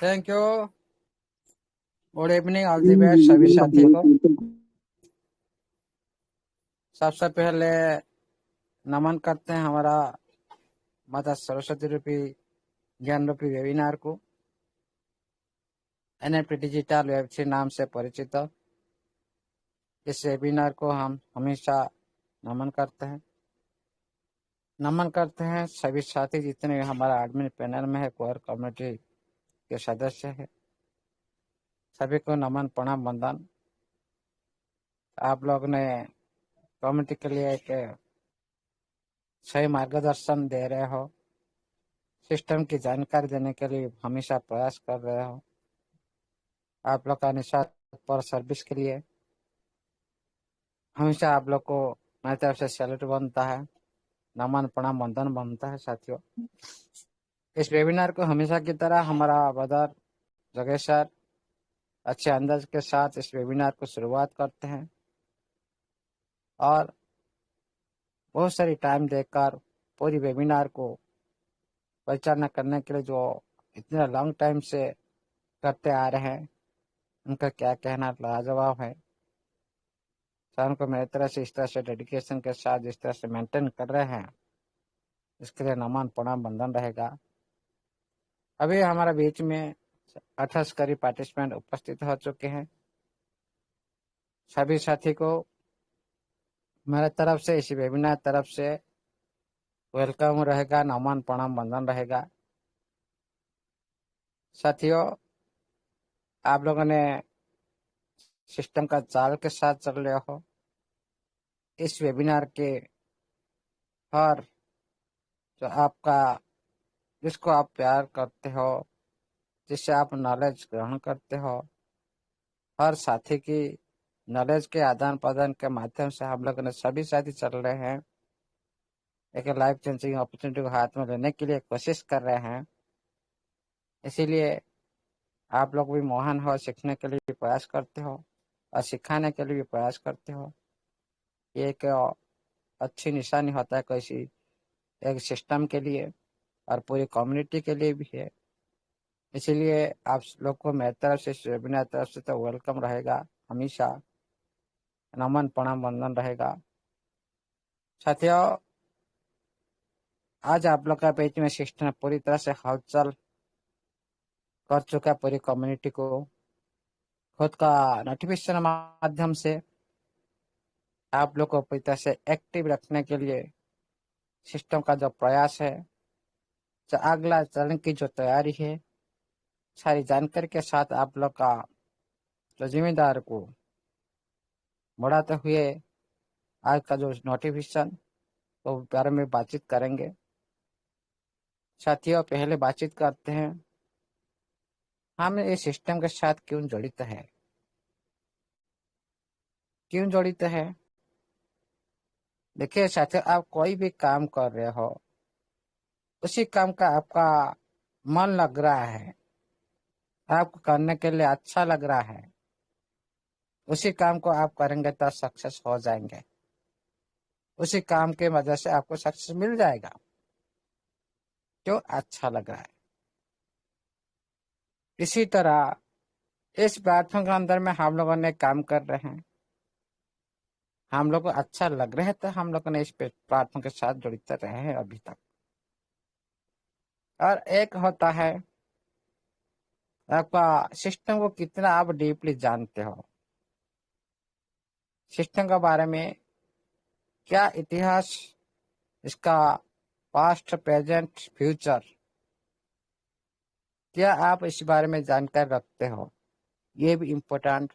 Thank you. Good evening all the best सभी साथी को। सबसे पहले नमन करते हैं हमारा माता सरस्वती रूपी ज्ञान रूपी वेबिनार को। एनएफटी डिजिटल वेब3 नाम से परिचित इस वेबिनार को हम हमेशा नमन करते हैं सभी साथी जितने हमारा एडमिन पैनल में है, कोर कम्युनिटी के सदस्य है, सभी को नमन प्रणाम वंदन। आप लोग ने कम्युनिटी के लिए एक सही मार्गदर्शन दे रहे हो, सिस्टम की जानकारी देने के लिए हमेशा प्रयास कर रहे हो। आप लोग का निस्वार्थ पर सर्विस के लिए हमेशा आप लोग को मेरी तरफ से सैल्यूट बनता है, नमन प्रणाम वंदन बनता है। साथियों, इस वेबिनार को हमेशा की तरह हमारा ब्रदर जगेश सर अच्छे अंदाज के साथ इस वेबिनार को शुरुआत करते हैं और बहुत सारी टाइम देकर पूरी वेबिनार को परिचालना करने के लिए जो इतना लॉन्ग टाइम से करते आ रहे हैं, उनका क्या कहना लाजवाब है। सर को मेरी तरह से इस तरह से डेडिकेशन के साथ जिस तरह से मेंटेन कर रहे हैं, इसके लिए नमन प्रणाम वंदन रहेगा। अभी हमारे बीच में 28 करीब पार्टिसिपेंट उपस्थित हो चुके हैं। सभी साथी को मेरे तरफ से इस वेबिनार तरफ से वेलकम रहेगा, नमन प्रणाम वंदन रहेगा। साथियों, आप लोगों ने सिस्टम का चाल के साथ चल रहे हो। इस वेबिनार के हर जो आपका जिसको आप प्यार करते हो, जिससे आप नॉलेज ग्रहण करते हो, हर साथी की नॉलेज के आदान प्रदान के माध्यम से हम लोग ने सभी साथी चल रहे हैं, एक लाइफ चेंजिंग अपॉर्चुनिटी को हाथ में लेने के लिए कोशिश कर रहे हैं। इसीलिए आप लोग भी महान हो, सीखने के लिए भी प्रयास करते हो और सिखाने के लिए भी प्रयास करते हो। ये एक अच्छी निशानी होता है किसी एक सिस्टम के लिए और पूरी कम्युनिटी के लिए भी है। इसीलिए आप लोग को मेरी तरफ से वेबिनार तरफ से तो वेलकम रहेगा, हमेशा नमन प्रणाम वंदन रहेगा। साथियों, आज आप लोग का पेज में सिस्टम पूरी तरह से हलचल कर चुका है। पूरी कम्युनिटी को खुद का नोटिफिकेशन माध्यम से आप लोग को पूरी तरह से एक्टिव रखने के लिए सिस्टम का जो प्रयास है, जो अगला चरण की जो तैयारी है, सारी जानकारी के साथ आप लोग का जो जिम्मेदार को बढ़ाते हुए आज का जो नोटिफिकेशन तो बारे में बातचीत करेंगे। साथियों, पहले बातचीत करते हैं हम इस सिस्टम के साथ क्यों जड़ित है। देखिए साथियों, आप कोई भी काम कर रहे हो, उसी काम का आपका मन लग रहा है, आपको करने के लिए अच्छा लग रहा है, उसी काम को आप करेंगे तो सक्सेस हो जाएंगे, उसी काम के वजह से आपको सक्सेस मिल जाएगा। क्यों? अच्छा लग रहा है। इसी तरह इस प्लेटफॉर्म के अंदर में हम लोगों ने काम कर रहे हैं, हम लोग को अच्छा लग रहा है तो हम लोगों ने इस प्लेटफॉर्म के साथ जुड़ते रहे हैं अभी तक। और एक होता है आपका सिस्टम को कितना आप डीपली जानते हो, सिस्टम के बारे में क्या इतिहास, इसका पास्ट प्रेजेंट फ्यूचर, क्या आप इस बारे में जानकारी रखते हो। ये भी इम्पोर्टेंट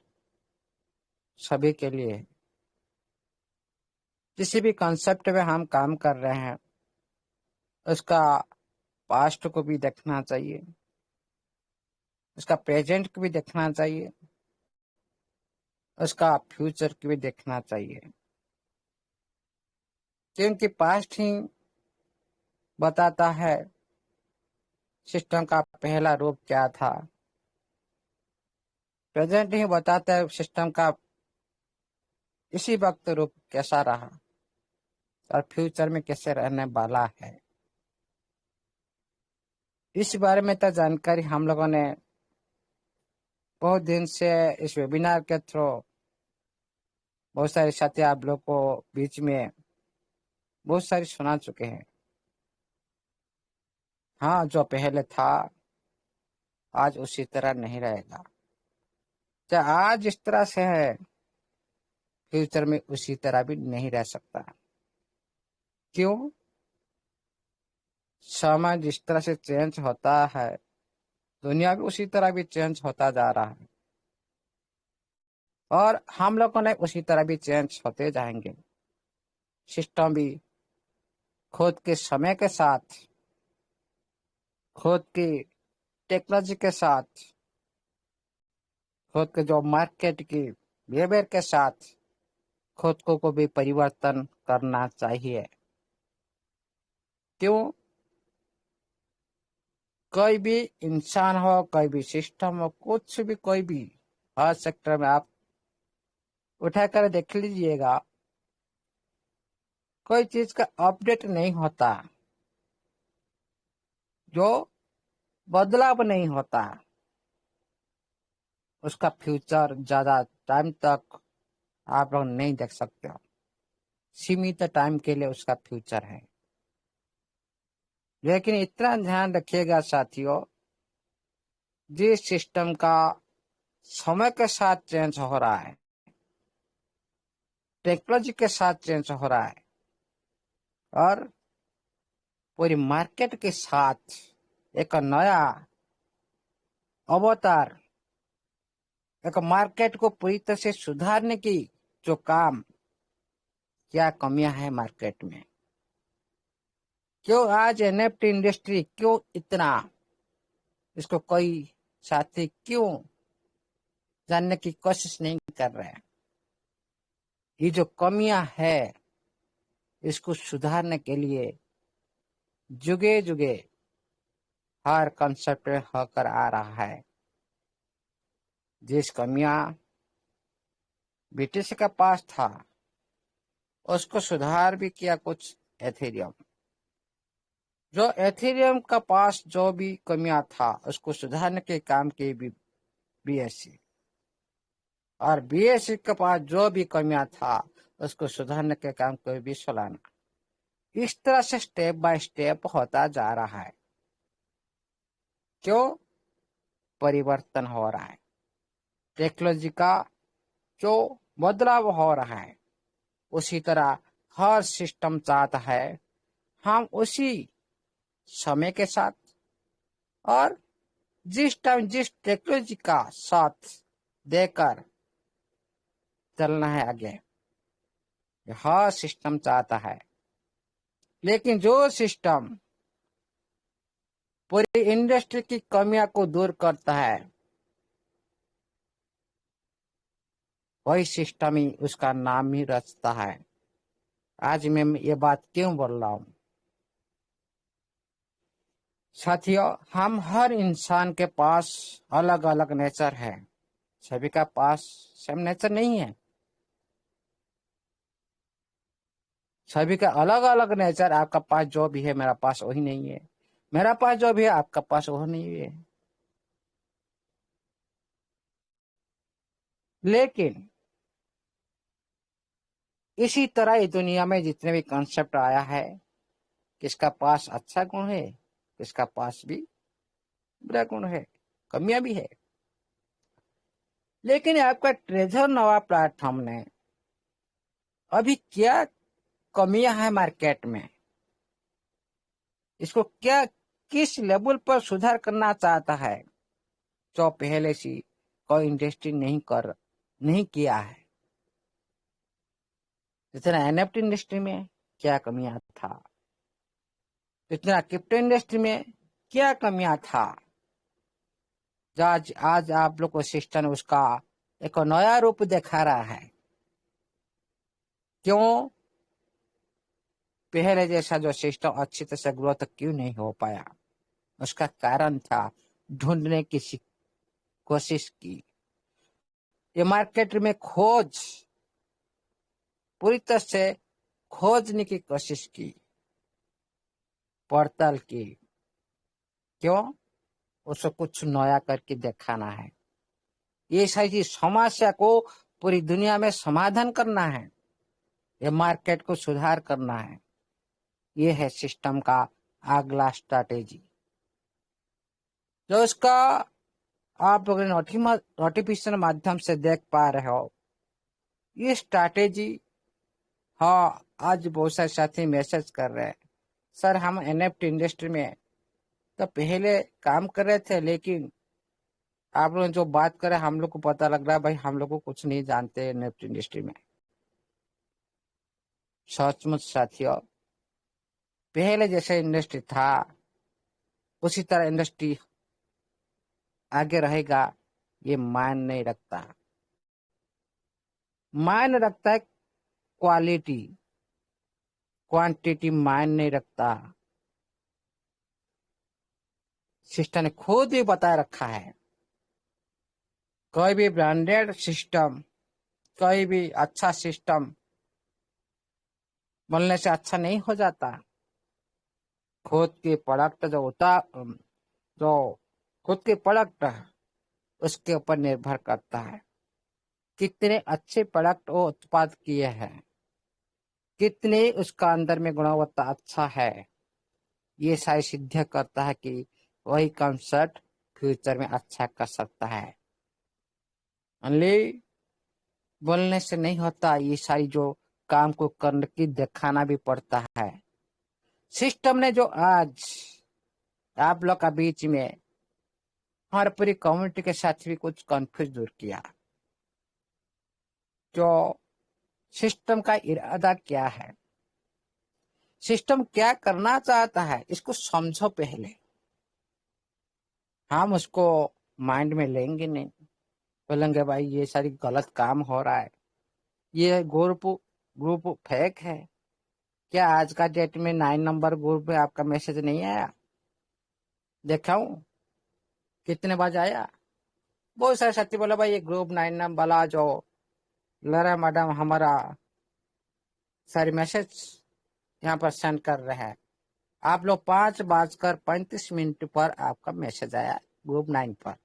सभी के लिए है। किसी भी कॉन्सेप्ट में हम काम कर रहे हैं, उसका पास्ट को भी देखना चाहिए, उसका प्रेजेंट को भी देखना चाहिए, उसका फ्यूचर को भी देखना चाहिए, क्योंकि पास्ट ही बताता है सिस्टम का पहला रूप क्या था, प्रेजेंट ही बताता है सिस्टम का इसी वक्त रूप कैसा रहा और फ्यूचर में कैसे रहने वाला है। इस बारे में तो जानकारी हम लोगों ने बहुत दिन से इस वेबिनार के थ्रू बहुत सारे साथी आप लोग को बीच में बहुत सारी सुना चुके हैं। हाँ, जो पहले था आज उसी तरह नहीं रहेगा। क्या आज इस तरह से है, फ्यूचर में उसी तरह भी नहीं रह सकता। क्यों? समय जिस तरह से चेंज होता है, दुनिया भी उसी तरह भी चेंज होता जा रहा है, और हम लोगों ने उसी तरह भी चेंज होते जाएंगे। सिस्टम भी खुद के समय के साथ, खुद की टेक्नोलॉजी के साथ, खुद के जो मार्केट की बिहेवियर के साथ खुद को भी परिवर्तन करना चाहिए। क्यों? कोई भी इंसान हो, कोई भी सिस्टम हो, कुछ भी, कोई भी, हर सेक्टर में आप उठाकर देख लीजिएगा, कोई चीज का अपडेट नहीं होता, जो बदलाव नहीं होता, उसका फ्यूचर ज्यादा टाइम तक आप लोग नहीं देख सकते हो। सीमित टाइम के लिए उसका फ्यूचर है। लेकिन इतना ध्यान रखिएगा साथियों, जिस सिस्टम का समय के साथ चेंज हो रहा है, टेक्नोलॉजी के साथ चेंज हो रहा है, और पूरी मार्केट के साथ एक नया अवतार, एक मार्केट को पूरी तरह से सुधारने की जो काम, क्या कमियां हैं मार्केट में, क्यों आज एनएफटी इंडस्ट्री क्यों इतना, इसको कोई साथी क्यों जानने की कोशिश नहीं कर रहे हैं। ये जो कमियां है, इसको सुधारने के लिए जुगे जुगे हर कंसेप्ट होकर आ रहा है। जिस कमियां ब्रिटिश के पास था, उसको सुधार भी किया कुछ एथेरियम। जो एथेरियम का पास जो भी कमियां था, उसको सुधारने के काम की भी बीएससी, और बीएससी के पास जो भी कमियां था, उसको सुधारने के काम को भी सोलाना। इस तरह से स्टेप बाय स्टेप होता जा रहा है। क्यों? परिवर्तन हो रहा है, टेक्नोलॉजी का जो बदलाव हो रहा है, उसी तरह हर सिस्टम चाहता है हम उसी समय के साथ, और जिस टाइम जिस टेक्नोलॉजी का साथ देकर चलना है आगे, हर सिस्टम चाहता है। लेकिन जो सिस्टम पूरी इंडस्ट्री की कमियां को दूर करता है, वही सिस्टम ही उसका नाम ही रचता है। आज मैं ये बात क्यों बोल रहा हूं साथियों? हम हर इंसान के पास अलग अलग नेचर है, सभी का पास सेम नेचर नहीं है। सभी का अलग अलग नेचर, आपका पास जो भी है मेरा पास वही नहीं है, मेरा पास जो भी है आपका पास वो नहीं है। लेकिन इसी तरह इस दुनिया में जितने भी कॉन्सेप्ट आया है, किसका पास अच्छा गुण है, किसका पास भी बुरा गुण है, कमियां भी है। लेकिन आपका ट्रेजर नवा प्लेटफॉर्म ने अभी क्या कमियां हैं मार्केट में, इसको क्या, किस लेवल पर सुधार करना चाहता है, जो पहले से कोई इंडस्ट्री नहीं किया है। जितना एनएफटी इंडस्ट्री में क्या कमियां था, जितना क्रिप्टो इंडस्ट्री में क्या कमियां था, आज आज आप लोग को सिस्टम उसका एक नया रूप दिखा रहा है। क्यों? पहले जैसा जो सिस्टम अच्छी तरह से ग्रोथ क्यों नहीं हो पाया, उसका कारण था ढूंढने की कोशिश की, ये मार्केट में खोज, पूरी तरह से खोजने की कोशिश की, पड़ताल की। क्यों? उसको कुछ नया करके दिखाना है। ये सारी समस्या को पूरी दुनिया में समाधान करना है, ये मार्केट को सुधार करना है। ये है सिस्टम का अगला स्ट्रैटेजी, जो इसका आप लोग नोटिफिकेशन माध्यम से देख पा रहे हो। ये स्ट्रैटेजी, हाँ, आज बहुत सारे साथी मैसेज कर रहे हैं, सर हम एनएफटी इंडस्ट्री में तो पहले काम कर रहे थे, लेकिन आप लोग जो बात कर रहे हैं हम लोग को पता लग रहा है भाई हम लोग को कुछ नहीं जानते एनएफटी इंडस्ट्री में। सचमुच साथियों, पहले जैसे इंडस्ट्री था उसी तरह इंडस्ट्री आगे रहेगा, ये मान नहीं रखता। मान रखता है क्वालिटी, क्वांटिटी मान नहीं रखता। सिस्टम ने खुद ही बता रखा है, कोई भी ब्रांडेड सिस्टम, कोई भी अच्छा सिस्टम बनने से अच्छा नहीं हो जाता। खुद के प्रोडक्ट जो होता, जो खुद के प्रोडक्ट उसके ऊपर निर्भर करता है, कितने अच्छे प्रोडक्ट वो उत्पाद किए हैं, कितने उसका अंदर में गुणवत्ता अच्छा है। ये सारी सिद्ध करता है कि वही कंसेप्ट फ्यूचर में अच्छा कर सकता है। ओनली बोलने से नहीं होता, ये सारी जो काम को करने की दिखाना भी पड़ता है। सिस्टम ने जो आज आप लोग का बीच में हमारे पूरी कम्युनिटी के साथ भी कुछ कंफ्यूज दूर किया। जो सिस्टम का इरादा क्या है, सिस्टम क्या करना चाहता है, इसको समझो पहले। हम उसको माइंड में लेंगे नहीं, बोलेंगे भाई ये सारी गलत काम हो रहा है, ये ग्रुप ग्रुप फेक है। क्या आज का डेट में 9 नंबर ग्रुप में आपका मैसेज नहीं आया? देखाऊं कितने बार आया? बहुत सारे साथी बोला भाई ये ग्रुप 9 नंबर वाला जो लरा मैडम हमारा सारे मैसेज यहाँ पर सेंड कर रहे हैं, आप लोग 5:35 पर आपका मैसेज आया ग्रुप 9 पर।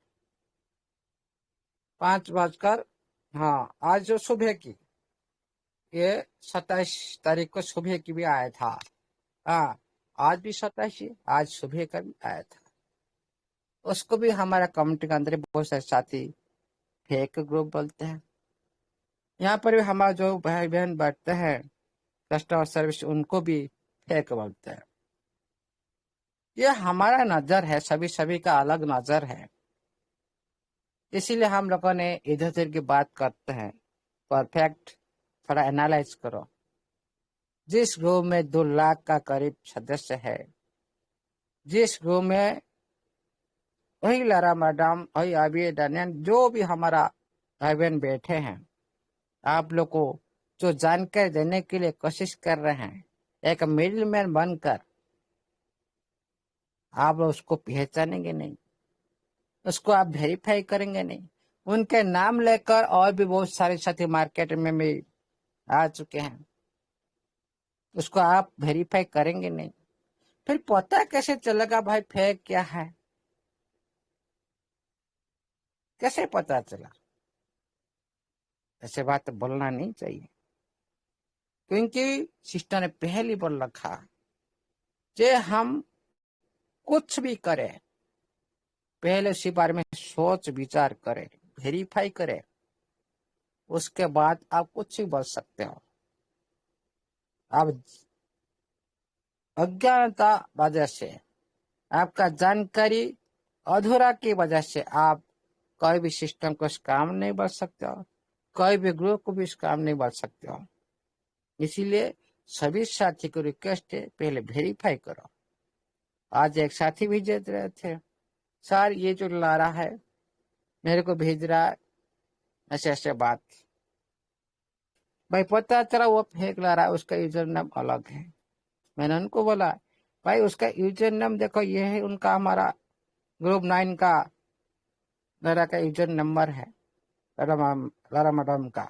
5 बजकर, हाँ, आज जो सुबह की, ये 27 तारीख को सुबह की भी आया था। हाँ, आज भी 27 ही, आज सुबह का भी आया था। उसको भी हमारा कम्युनिटी के अंदर बहुत सारे साथी फेक ग्रुप बोलते हैं। यहाँ पर भी हमारा जो भाई बहन बैठते हैं कस्टमर सर्विस, उनको भी फेक बोलते हैं। ये हमारा नजर है, सभी सभी का अलग नजर है, इसीलिए हम लोगों ने इधर उधर की बात करते हैं। परफेक्ट थोड़ा एनालाइज करो। जिस ग्रुप में 2 लाख का करीब सदस्य है, जिस ग्रुप में वही लारा मैडम, वही अभी डनियन, जो भी हमारा भाई बहन बैठे हैं, आप लोग को जो जानकारी देने के लिए कोशिश कर रहे हैं, एक मिडिल मैन बनकर, आप लोग उसको पहचानेंगे नहीं, उसको आप वेरीफाई करेंगे नहीं। उनके नाम लेकर और भी बहुत सारे साथी मार्केट में भी आ चुके हैं, उसको आप वेरीफाई करेंगे नहीं। फिर पता कैसे चलेगा भाई फेक क्या है? कैसे पता चला? ऐसे बात बोलना नहीं चाहिए, क्योंकि सिस्टर ने पहले बोल रखा, जे हम कुछ भी करें पहले उसी बारे में सोच विचार करें, वेरीफाई करें, उसके बाद आप कुछ भी बोल सकते हो। आप अज्ञानता वजह से, आपका जानकारी अधूरा की वजह से आप कोई भी सिस्टम को काम नहीं बढ़ सकते हो, कोई भी ग्रुप को भी काम नहीं बढ़ सकते हो। इसीलिए सभी साथी को रिक्वेस्ट है, पहले वेरीफाई करो। आज एक साथी भी भेज रहे थे, सर ये जो लारा है मेरे को भेज रहा है ऐसे ऐसे बात। भाई पता चला वो फेक लारा है, उसका यूजर नाम अलग है। मैंने उनको बोला भाई उसका यूजर नाम देखो, ये है उनका हमारा ग्रुप 9 का लारा का यूजर नंबर है, लारा मैडम का।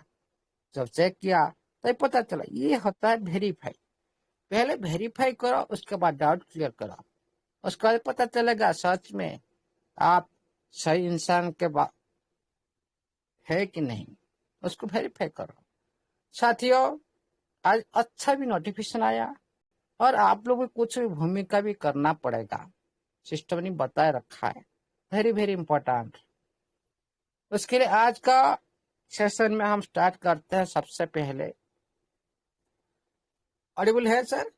जब चेक किया तो पता चला ये होता है वेरीफाई। पहले वेरीफाई करो, उसके बाद डाउट क्लियर करो, उसके बाद पता चलेगा सच में आप सही इंसान के है कि नहीं, उसको वेरीफाई करो। साथियों, आज अच्छा भी नोटिफिकेशन आया और आप लोगों को कुछ भी भूमिका भी करना पड़ेगा, सिस्टम ने बताए रखा है। Very very important. उसके लिए आज का सेशन में हम स्टार्ट करते हैं। सबसे पहले ऑडिबल है सर,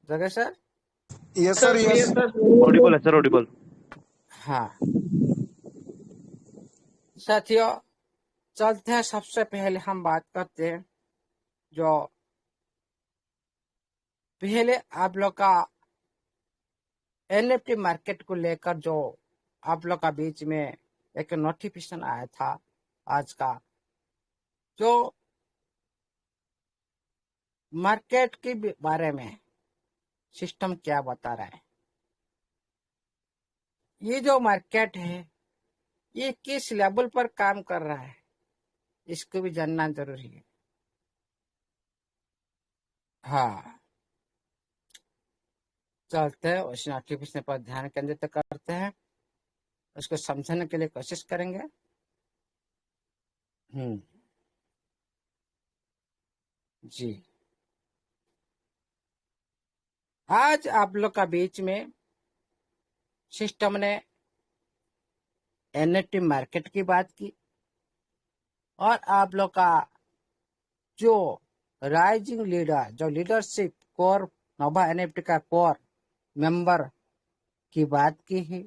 जगह sir? Yes sir, yes. Audible है सर, ऑडिबल। हाँ साथियों, चलते हैं। सबसे पहले हम बात करते हैं जो पहले आप लोग का एनएफटी मार्केट को लेकर जो आप लोग का बीच में एक नोटिफिकेशन आया था आज का, जो मार्केट के बारे में सिस्टम क्या बता रहा है। ये जो मार्केट है ये किस लेवल पर काम कर रहा है, इसको भी जानना जरूरी है। हाँ, चलते हैं उस नोटिफिकेशन पर ध्यान केंद्रित करते हैं, उसको समझने के लिए कोशिश करेंगे। जी, आज आप लोग का बीच में सिस्टम ने एनएफटी मार्केट की बात की और आप लोग का जो राइजिंग लीडर, जो लीडरशिप कोर नोवा एनएफटी का कोर मेंबर की बात की है।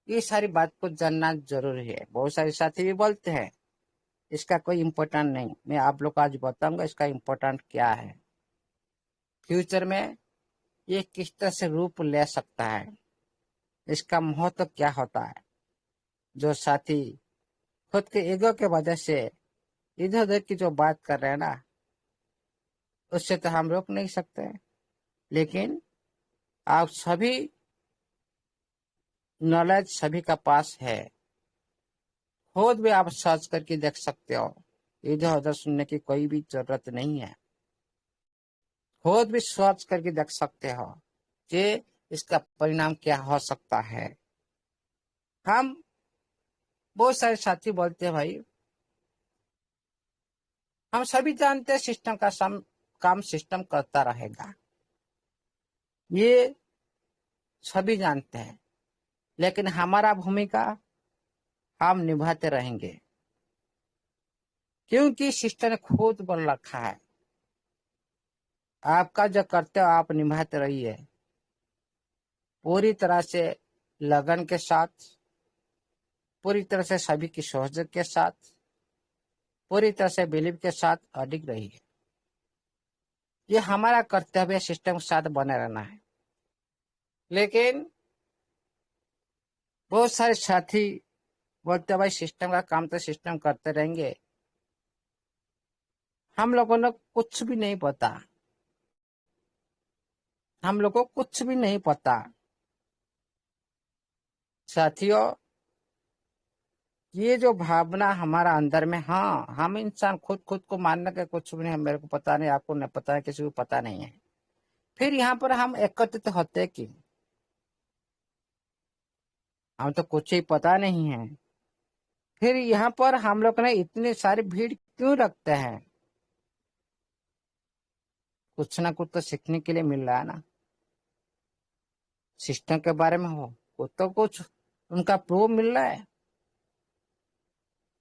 ये सारी बात को जानना जरूरी है। बहुत सारे साथी भी बोलते हैं इसका कोई इम्पोर्टेंट नहीं, मैं आप लोग को आज बताऊंगा इसका इम्पोर्टेंट क्या है, फ्यूचर में ये किस तरह से रूप ले सकता है, इसका महत्व क्या होता है। जो साथी खुद के ईगो के वजह से इधर उधर की जो बात कर रहे हैं ना, उससे तो हम रोक नहीं सकते, लेकिन आप सभी नॉलेज सभी का पास है, खुद भी आप सर्च करके देख सकते हो। इधर उधर सुनने की कोई भी जरूरत नहीं है, खुद भी सर्च करके देख सकते हो कि इसका परिणाम क्या हो सकता है। हम बहुत सारे साथी बोलते हैं भाई, हम सभी जानते हैं सिस्टम का काम सिस्टम करता रहेगा, ये सभी जानते हैं, लेकिन हमारा भूमिका हम निभाते रहेंगे, क्योंकि सिस्टम ने खुद बोल रखा है आपका जो कर्तव्य आप निभाते रहिए पूरी तरह से, लगन के साथ, पूरी तरह से सभी की सहयोग के साथ, पूरी तरह से बिलीव के साथ अडिग रहिए। ये हमारा कर्तव्य सिस्टम के साथ बने रहना है। लेकिन बहुत सारे साथी बोलते भाई सिस्टम का काम तो सिस्टम करते रहेंगे, हम लोगों ने कुछ भी नहीं पता, हम लोगों को कुछ भी नहीं पता। साथियों, ये जो भावना हमारा अंदर में, हाँ हम इंसान खुद को मानने के कुछ भी नहीं, मेरे को पता नहीं, आपको नहीं पता है, किसी को पता नहीं है, फिर यहाँ पर हम एकत्रित होते कि हम तो कुछ ही पता नहीं है, फिर यहाँ पर हम लोग ने इतनी सारी भीड़ क्यों रखते हैं। कुछ ना कुछ तो सीखने के लिए मिल रहा है ना, सिस्टम के बारे में हो तो कुछ उनका प्रूफ मिल रहा है।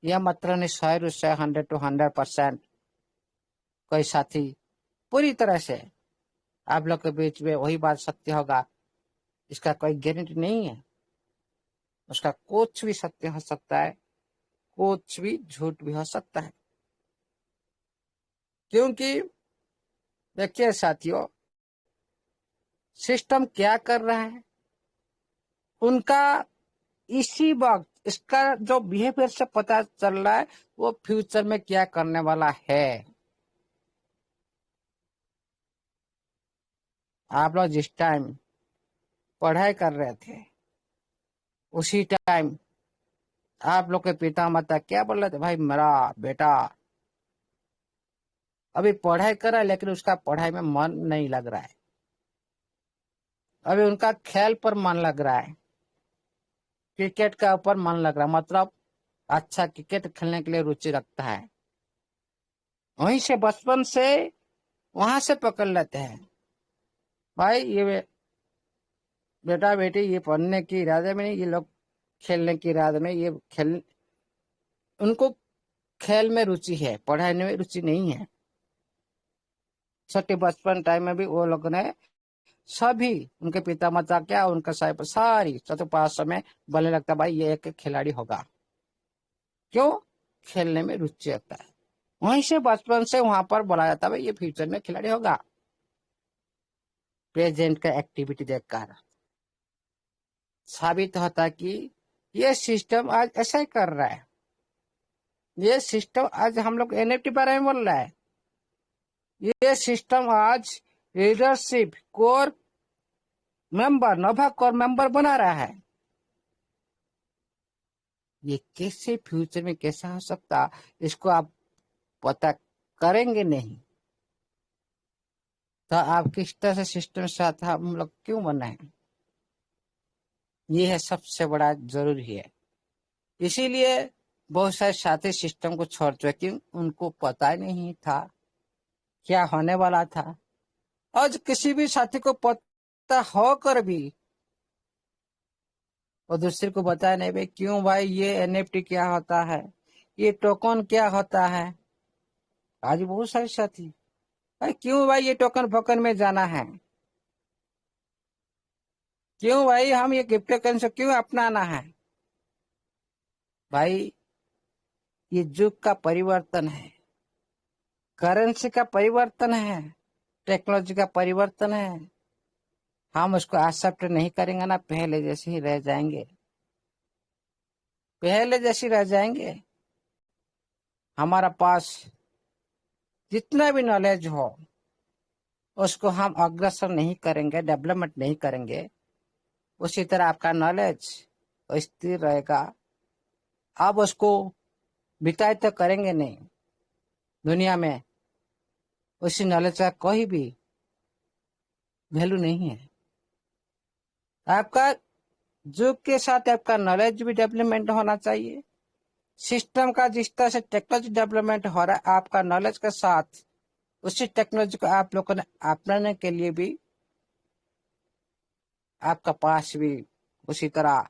यह मतलब नहीं 100% कोई साथी पूरी तरह से आप लोग के बीच में वही बात सत्य होगा, इसका कोई गारंटी नहीं है। उसका कुछ भी सत्य हो सकता है, कुछ भी झूठ भी हो सकता है। क्योंकि देखिए साथियों, सिस्टम क्या कर रहा है, उनका इसी वक्त इसका जो बिहेवियर से पता चल रहा है वो फ्यूचर में क्या करने वाला है। आप लोग जिस टाइम पढ़ाई कर रहे थे उसी टाइम आप लोग के पिता माता क्या बोल रहे थे, भाई मेरा बेटा अभी पढ़ाई कर रहा है लेकिन उसका पढ़ाई में मन नहीं लग रहा है, अभी उनका खेल पर मन लग रहा है, क्रिकेट का ऊपर मन लग रहा है, मतलब अच्छा क्रिकेट खेलने के लिए रुचि रखता है, वहीं से बचपन से वहां से पकड़ लेते हैं। भाई ये बेटा बेटी ये पढ़ने के इरादे में नहीं, ये लोग खेलने के इरादे में, ये खेल उनको खेल में रुचि है, पढ़ाई में रुचि नहीं है। छोटे बचपन टाइम में भी वो लोग ने सभी उनके पिता माता क्या उनका साहब सारी चतुर्पाश में बनने लगता भाई ये एक खिलाड़ी होगा। क्यों? खेलने में रुचि रखता है, वहीं से बचपन से वहां पर बोला जाता है भाई ये फ्यूचर में खिलाड़ी होगा। प्रेजेंट का एक्टिविटी देखकर साबित होता है कि ये सिस्टम आज ऐसा ही कर रहा है। ये सिस्टम आज हम लोग एनएफटी बारे में बोल रहा है। ये सिस्टम आज लीडरशिप कोर मेंबर नोवा कोर मेंबर बना रहा है। ये कैसे फ्यूचर में कैसा हो सकता, इसको आप पता करेंगे नहीं तो आप किस तरह से सिस्टम के साथ हम लोग क्यों बनाए, ये है सबसे बड़ा जरूरी है। इसीलिए बहुत सारे साथी सिस्टम को छोड़ चुके, उनको पता नहीं था क्या होने वाला था। आज किसी भी साथी को पता होकर भी और दूसरे को बताया नहीं भाई क्यों भाई ये एनएफटी क्या होता है, ये टोकन क्या होता है। आज बहुत सारे साथी भाई क्यों भाई ये टोकन फोकन में जाना है, क्यों भाई हम ये क्रिप्टो करेंसी क्यों अपनाना है। भाई ये युग का परिवर्तन है, करेंसी का परिवर्तन है, टेक्नोलॉजी का परिवर्तन है। हम उसको एक्सेप्ट नहीं करेंगे ना, पहले जैसे ही रह जाएंगे, पहले जैसे रह जाएंगे। हमारा पास जितना भी नॉलेज हो उसको हम अग्रसर नहीं करेंगे, डेवलपमेंट नहीं करेंगे, उसी तरह आपका नॉलेज स्थिर रहेगा। आप उसको बिताए तो करेंगे नहीं, दुनिया में उसी नॉलेज का कोई भी वैल्यू नहीं है। आपका युग के साथ आपका नॉलेज भी डेवलपमेंट होना चाहिए। सिस्टम का जिस तरह से टेक्नोलॉजी डेवलपमेंट हो रहा है, आपका नॉलेज के साथ उसी टेक्नोलॉजी को आप लोगों ने अपनाने के लिए भी आपका पास भी उसी तरह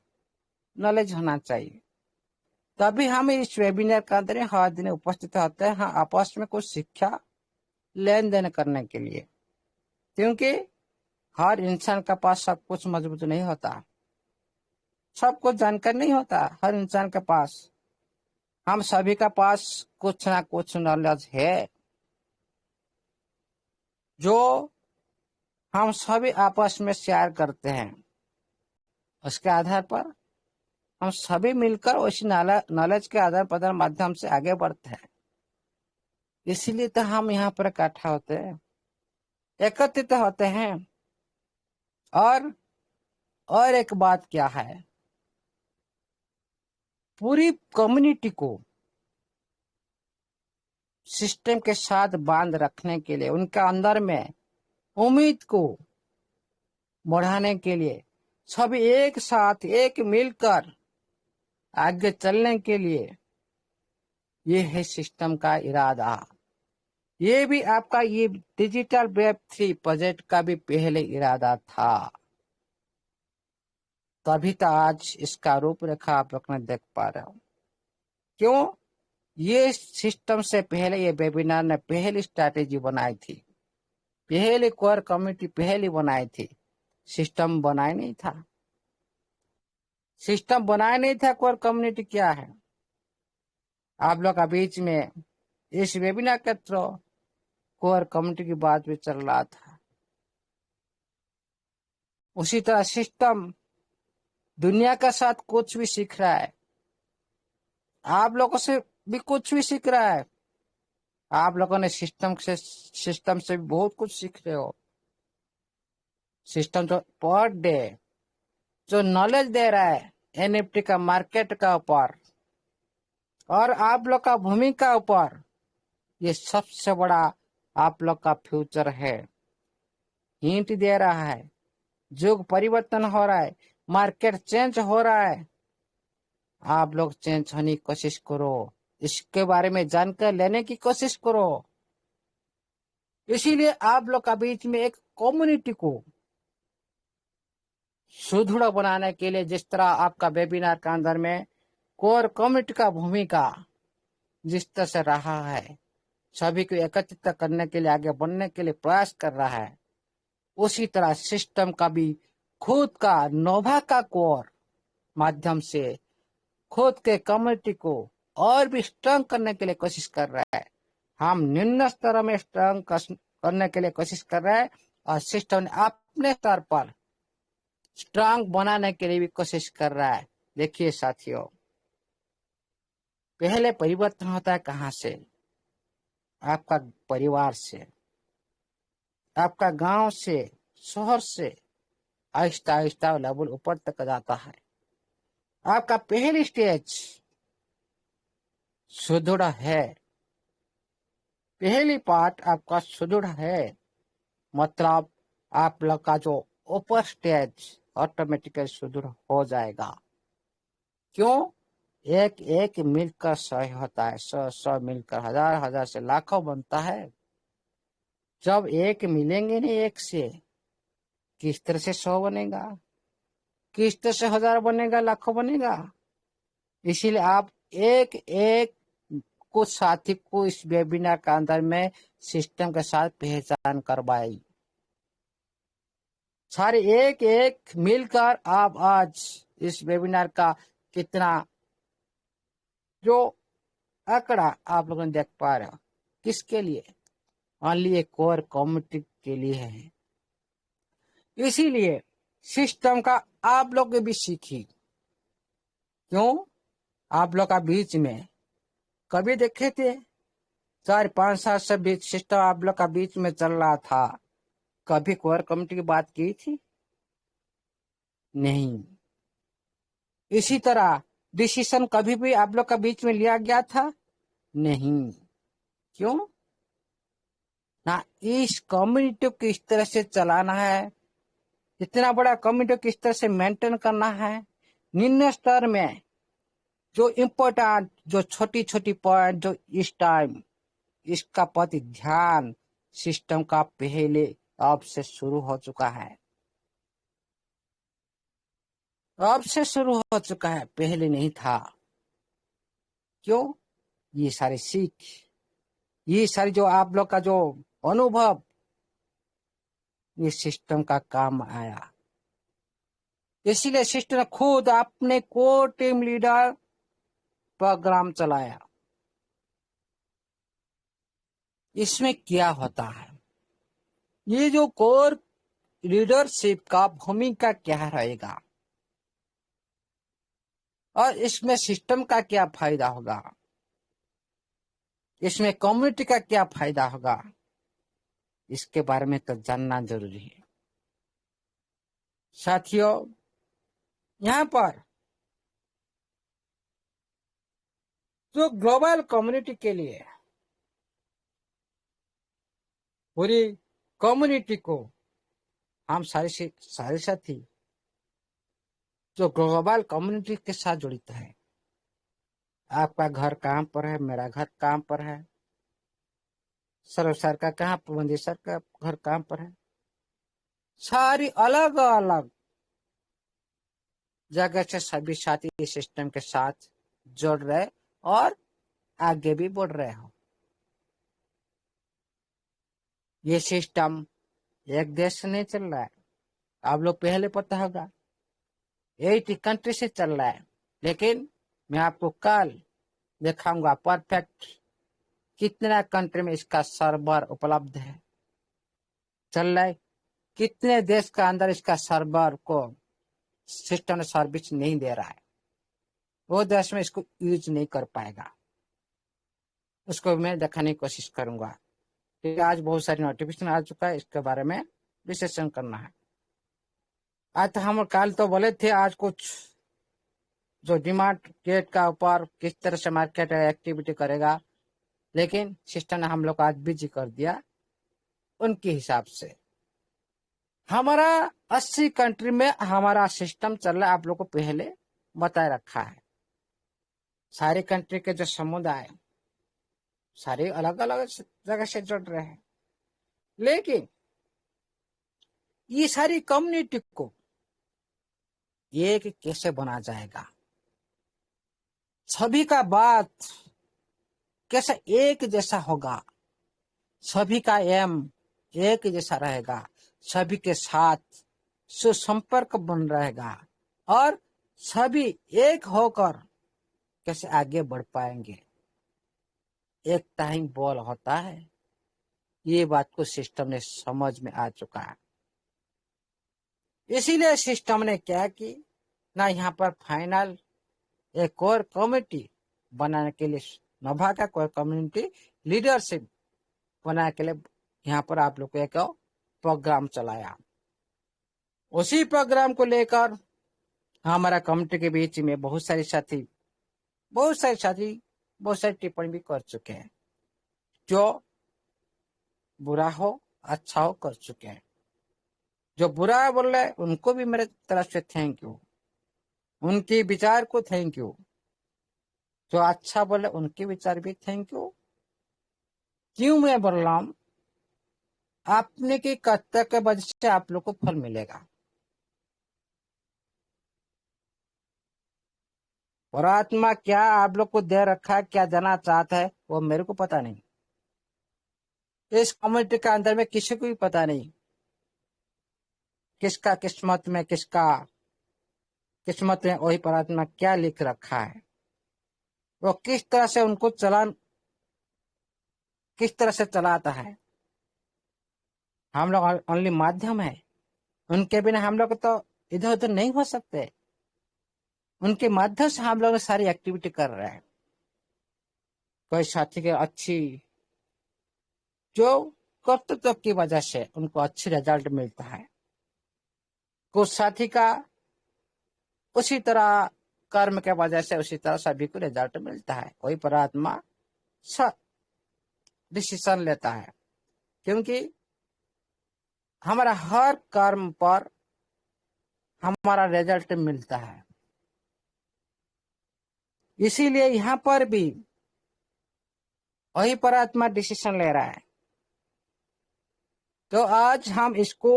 नॉलेज होना चाहिए। तभी हम इस वेबिनार के अंदर हर दिन उपस्थित होते हैं, हाँ आपस में कुछ शिक्षा लेन देन करने के लिए। क्योंकि हर इंसान का पास सब कुछ मजबूत नहीं होता, सब कुछ जानकारी नहीं होता हर इंसान के पास। हम सभी का पास कुछ ना कुछ नॉलेज है जो हम सभी आपस में शेयर करते हैं। उसके आधार पर हम सभी मिलकर उसी नॉलेज के आदान प्रदान माध्यम से आगे बढ़ते हैं। इसीलिए तो हम यहाँ पर इकट्ठा होते हैं, एकत्रित होते हैं। और एक बात क्या है, पूरी कम्युनिटी को सिस्टम के साथ बांध रखने के लिए, उनका अंदर में उम्मीद को बढ़ाने के लिए, सभी एक साथ एक मिलकर आगे चलने के लिए, ये है सिस्टम का इरादा। ये भी आपका ये डिजिटल वेब3 प्रोजेक्ट का भी पहले इरादा था, तभी तो आज इसका रूपरेखा आप लोग ने देख पा रहे हो। क्यों? ये सिस्टम से पहले ये वेबिनार ने पहली स्ट्रैटेजी बनाई थी, पहली कोर कम्युनिटी पहली बनाई थी, सिस्टम बनाया नहीं था। सिस्टम बनाया नहीं था, कोर कम्युनिटी क्या है आप लोग का बीच में इस वेबिनार के थ्रू कोर कम्युनिटी की बात भी चल रहा था। उसी तरह सिस्टम दुनिया का साथ कुछ भी सीख रहा है, आप लोगों से भी कुछ भी सीख रहा है। आप लोगों ने सिस्टम से भी बहुत कुछ सीख रहे हो। सिस्टम तो पर डे जो नॉलेज दे रहा है एनएफटी का मार्केट का ऊपर और आप लोग का भूमिका ऊपर, ये सबसे बड़ा आप लोग का फ्यूचर है। हिंट दे रहा है, युग परिवर्तन हो रहा है, मार्केट चेंज हो रहा है। आप लोग चेंज होने की कोशिश करो, इसके बारे में जानकारी लेने की कोशिश करो। इसीलिए आप लोग का बीच में एक कम्युनिटी को सुदृढ़ बनाने के लिए, जिस तरह आपका वेबिनार के अंदर में कोर कम्युनिटी का भूमिका जिस तरह से रहा है, सभी को एकत्रित करने के लिए, आगे बढ़ने के लिए प्रयास कर रहा है, उसी तरह सिस्टम का भी खुद का नोवा का कोर माध्यम से खुद के कम्युनिटी को और भी स्ट्रांग करने के लिए कोशिश कर रहा है। हम निम्न स्तर में स्ट्रांग करने के लिए कोशिश कर रहे हैं और सिस्टम ने अपने स्तर पर स्ट्रांग बनाने के लिए भी कोशिश कर रहा है। देखिए साथियों, पहले परिवर्तन होता है कहाँ से? आपका परिवार से, आपका गांव से, शहर से आहिस्ता आहिस्ता लेवल ऊपर तक जाता है। आपका पहली स्टेज सुदृढ़ है, पहली पार्ट आपका सुदृढ़ है, मतलब आप लोग का जो ऊपर स्टेज ऑटोमेटिकली सुदृढ़ हो जाएगा। क्यों? एक एक मिलकर 100 होता है, 100 मिलकर हजार, हजार से लाखों बनता है। जब एक मिलेंगे नहीं एक से, किस तरह से 100 बनेगा, किस तरह से 1000 बनेगा, लाखों बनेगा। इसीलिए आप एक एक कुछ साथी को इस वेबिनार के अंदर में सिस्टम के साथ पहचान करवाई। सारे एक एक मिलकर आप आज इस वेबिनार का कितना जो आंकड़ा आप लोगों ने देख पा रहे हो, किसके लिए? ओनली एक कोर कम्युनिटी के लिए है। इसीलिए सिस्टम का आप लोग भी सीखी। क्यों? आप लोग का बीच में कभी देखे थे 4-5 साल से बीच सिस्टम आप लोग का बीच में चल रहा था, कभी कोर कम्युनिटी की बात की थी? नहीं। इसी तरह डिसीजन कभी भी आप लोग का बीच में लिया गया था? नहीं। क्यों? ना इस कम्युनिटी को किस तरह से चलाना है, इतना बड़ा कम्युनिटी को किस तरह से मेंटेन करना है, निम्न स्तर में जो इम्पोर्टेंट जो छोटी छोटी पॉइंट जो इस टाइम इसका प्रति ध्यान सिस्टम का पहले अब से शुरू हो चुका है। अब से शुरू हो चुका है, पहले नहीं था। क्यों? ये सारी सीख, ये सारी जो आप लोग का जो अनुभव, ये सिस्टम का काम आया। इसीलिए सिस्टम ने खुद अपने को टीम लीडर प्रोग्राम चलाया। इसमें क्या होता है, ये जो कोर लीडरशिप का भूमिका क्या रहेगा और इसमें सिस्टम का क्या फायदा होगा, इसमें कम्युनिटी का क्या फायदा होगा, इसके बारे में तो जानना जरूरी है। साथियों, यहाँ पर जो ग्लोबल कम्युनिटी के लिए पूरी कम्युनिटी को हम सारे साथी जो ग्लोबल कम्युनिटी के साथ जुड़ता है, आपका घर कहाँ पर है, मेरा घर कहाँ पर है, सर्व सर का कहाँ पर, मंदिर सर का घर कहाँ पर है, सारी अलग अलग जगह से सभी साथी इस सिस्टम के साथ जुड़ रहे और आगे भी बढ़ रहे हो। ये सिस्टम एक देश से नहीं चल रहा है, आप लोग पहले पता होगा 80 कंट्री से चल रहा है। लेकिन मैं आपको कल दिखाऊंगा परफेक्ट कितना कंट्री में इसका सर्वर उपलब्ध है, चल रहा है, कितने देश का अंदर इसका सर्वर को सिस्टम ने सर्विस नहीं दे रहा है, वो देश में इसको यूज नहीं कर पाएगा। उसको मैं दिखाने की कोशिश करूंगा। ठीक है, आज बहुत सारी नोटिफिकेशन आ चुका है, इसके बारे में विश्लेषण करना है। आज तो हम कल तो बोले थे आज कुछ जो डिमांड क्रिएट का ऊपर किस तरह से मार्केट एक्टिविटी करेगा, लेकिन सिस्टम ने हम लोग आज बिजी कर दिया उनके हिसाब से। हमारा 80 कंट्री में हमारा सिस्टम चल रहा है, आप लोग को पहले बताए रखा है। सारी कंट्री के जो समुदाय सारे अलग अलग जगह से जुड़ रहे हैं, लेकिन ये सारी कम्युनिटी को एक कैसे बना जाएगा, सभी का बात कैसे एक जैसा होगा, सभी का एम एक जैसा रहेगा, सभी के साथ सुसंपर्क बन रहेगा और सभी एक होकर कैसे आगे बढ़ पाएंगे। एक टाइम बॉल होता है, ये बात को सिस्टम ने समझ में आ चुका है। इसीलिए सिस्टम ने क्या की ना, यहाँ पर फाइनल एक कोर कमेटी बनाने के लिए, नभा का कोर कम्युनिटी लीडरशिप बनाने के लिए यहाँ पर आप लोग को एक प्रोग्राम चलाया। उसी प्रोग्राम को लेकर हमारा कमेटी के बीच में बहुत सारे साथी बहुत सारी टिप्पणी भी कर चुके हैं, जो बुरा हो अच्छा हो कर चुके हैं। जो बुरा बोल रहे उनको भी मेरे तरफ से थैंक यू, उनके विचार को थैंक यू। जो अच्छा बोले उनके विचार भी थैंक यू। क्यों मैं बोल रहा हूं, आपने की कर्तव्य के वजह से आप लोग को फल मिलेगा। परमात्मा क्या आप लोग को दे रखा है, क्या देना चाहता है, वो मेरे को पता नहीं। इस कम्युनिटी के अंदर में किसी को भी पता नहीं किसका किस्मत में वही परमात्मा क्या लिख रखा है, वो किस तरह से चलाता है। हम लोग ओनली माध्यम है, उनके बिना हम लोग तो इधर उधर नहीं हो सकते। उनके माध्यम से हम लोग सारी एक्टिविटी कर रहे हैं। कोई साथी के अच्छी जो कर्तव्य की वजह से उनको अच्छी रिजल्ट मिलता है, कुछ साथी का उसी तरह कर्म के वजह से उसी तरह सभी को रिजल्ट मिलता है। वही परमात्मा डिसीजन लेता है, क्योंकि हमारा हर कर्म पर हमारा रिजल्ट मिलता है। इसीलिए यहाँ पर भी वही परमात्मा डिसीजन ले रहा है। तो आज हम इसको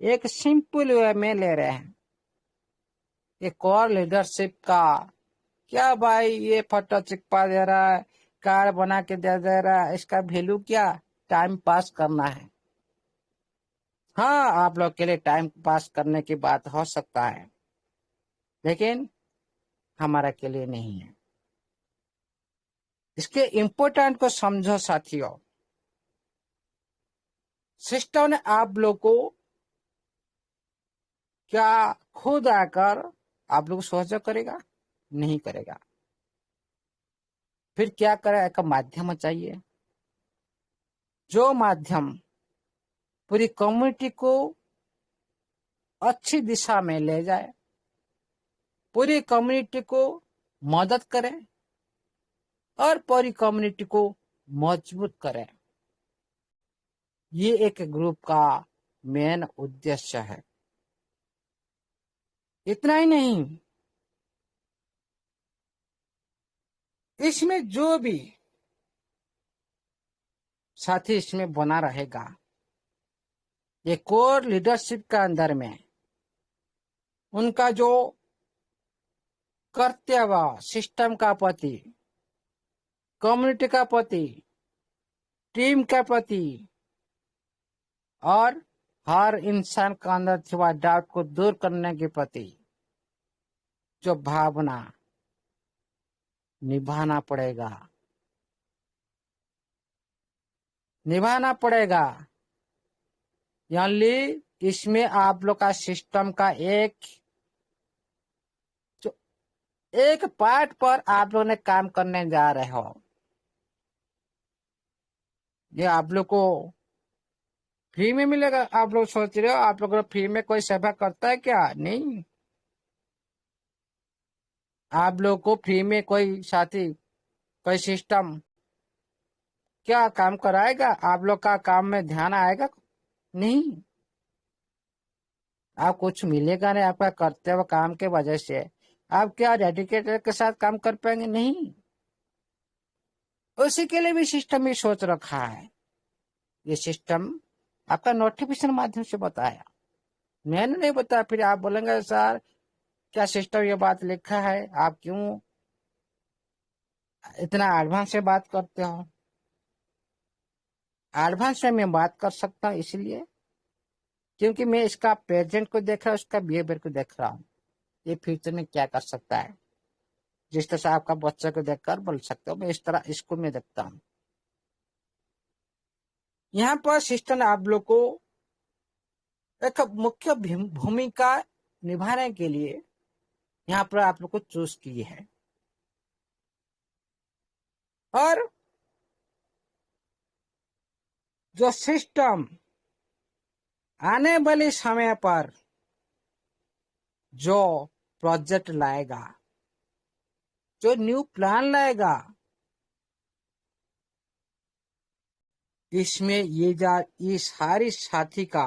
एक सिंपल वे में ले रहे हैं। ये कोर लीडरशिप का क्या भाई, ये फोटो चिपका दे रहा है, कार बना के दे रहा है, इसका वैल्यू क्या, टाइम पास करना है। हाँ, आप लोग के लिए टाइम पास करने की बात हो सकता है, लेकिन हमारा के लिए नहीं है। इसके इम्पोर्टेंट को समझो साथियों। सिस्टम ने आप लोग को क्या खुद आकर आप लोग सोचा करेगा, नहीं करेगा। फिर क्या करे, एक माध्यम चाहिए, जो माध्यम पूरी कम्युनिटी को अच्छी दिशा में ले जाए, पूरी कम्युनिटी को मदद करे और पूरी कम्युनिटी को मजबूत करे। ये एक ग्रुप का मेन उद्देश्य है। इतना ही नहीं, इसमें जो भी साथी इसमें बना रहेगा, ये कोर लीडरशिप का अंदर में उनका जो कर्तव्य सिस्टम का प्रति, कम्युनिटी का प्रति, टीम का प्रति और हर इंसान का अंदर छिपा डाउट को दूर करने के प्रति जो भावना निभाना पड़ेगा। यानी इसमें आप लोग का सिस्टम का एक पार्ट पर आप लोग ने काम करने जा रहे हो। ये आप लोग को फ्री में मिलेगा। आप लोग सोच रहे हो आप लोग फ्री में कोई सेवा करता है क्या? नहीं। आप लोग को फ्री में कोई साथी, कोई सिस्टम क्या काम कराएगा? आप लोग का काम में ध्यान आएगा? नहीं। आप कुछ मिलेगा नहीं आपका कर्तव्य काम के वजह से। आप क्या डेडिकेटेड के साथ काम कर पाएंगे? नहीं। उसी के लिए भी सिस्टम ये सोच रखा है। ये सिस्टम आपका नोटिफिकेशन माध्यम से बताया, मैंने नहीं बताया। फिर आप बोलेंगे सर क्या सिस्टम ये बात लिखा है, आप क्यों इतना एडवांस से बात करते हो? एडवांस में मैं बात कर सकता हूँ इसलिए क्योंकि मैं इसका प्रेजेंट को देख रहा हूँ, उसका बिहेवियर को देख रहा हूँ, ये फ्यूचर में क्या कर सकता है। जिस तरह से आपका बच्चे को देखकर बोल सकते हो, मैं इस तरह इसको मैं देखता हूँ। यहाँ पर सिस्टम आप लोग को एक मुख्य भूमिका निभाने के लिए यहाँ पर आप लोग को चूज की है। और जो सिस्टम आने वाले समय पर जो प्रोजेक्ट लाएगा, जो न्यू प्लान लाएगा, इसमें ये सारी साथी का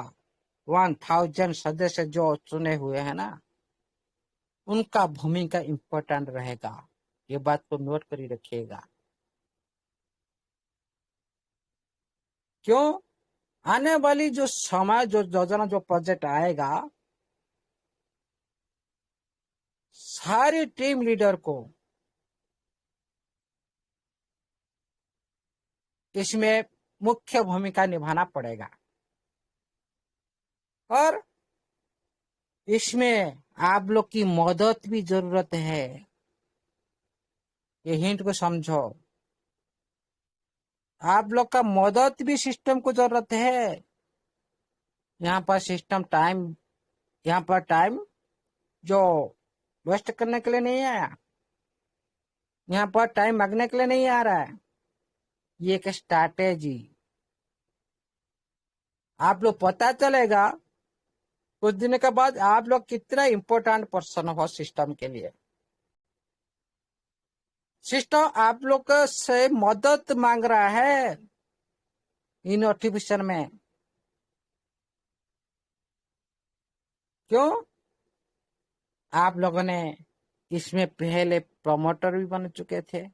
1000 सदस्य जो चुने हुए हैं ना, उनका भूमिका इंपॉर्टेंट रहेगा। ये बात को नोट कर रखिएगा। क्यों? आने वाली जो समय जो योजना जो प्रोजेक्ट आएगा, सारी टीम लीडर को इसमें मुख्य भूमिका निभाना पड़ेगा। और इसमें आप लोग की मदद भी जरूरत है। ये हिंट को समझो, आप लोग का मदद भी सिस्टम को जरूरत है। यहाँ पर सिस्टम यहाँ पर टाइम जो वेस्ट करने के लिए नहीं आया, यहाँ पर टाइम मांगने के लिए नहीं आ रहा है। ये एक स्ट्रैटेजी। आप लोग पता चलेगा कुछ दिन के बाद आप लोग कितना इंपॉर्टेंट पर्सन हो सिस्टम के लिए। सिस्टम आप लोग से मदद मांग रहा है इन नोटिफिकेशन में। क्यों? आप लोगों ने इसमें पहले प्रमोटर भी बन चुके थे,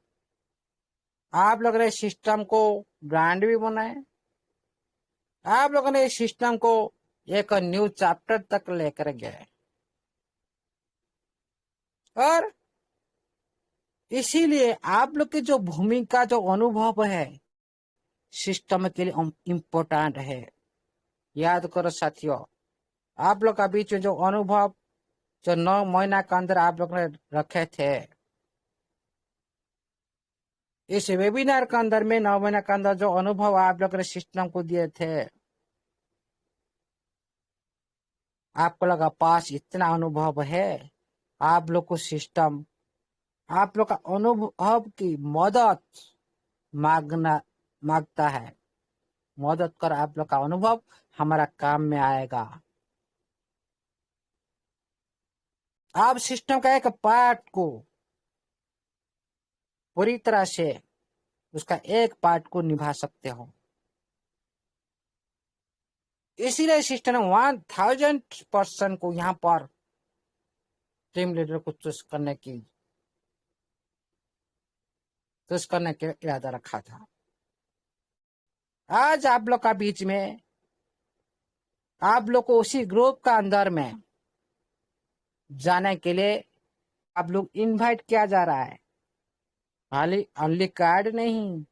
आप लोगों ने सिस्टम को ब्रांड भी बनाए, आप लोगों ने इस सिस्टम को एक न्यू चैप्टर तक लेकर गए। और इसीलिए आप लोग की जो भूमिका जो अनुभव है सिस्टम के लिए इम्पोर्टेंट है। याद करो साथियों, आप लोग का बीच में जो अनुभव जो 9 महीना के अंदर आप लोग ने रखे थे, इस वेबिनार के अंदर में 9 महीना के अंदर जो अनुभव आप लोग ने सिस्टम को दिए थे, आपको लगा पास इतना अनुभव है, आप लोग को सिस्टम आप लोग का अनुभव की मदद मांगता है। मदद कर आप लोग का अनुभव हमारा काम में आएगा। आप सिस्टम का एक पार्ट को पूरी तरह से उसका एक पार्ट को निभा सकते हो। इसीलिए सिस्टम ने 1000% को यहाँ पर टीम लीडर को चूज करने के इरादा रखा था। आज आप लोग का बीच में आप लोग को उसी ग्रुप का अंदर में जाने के लिए आप लोग इनवाइट किया जा रहा है। खाली ओनली कार्ड नहीं,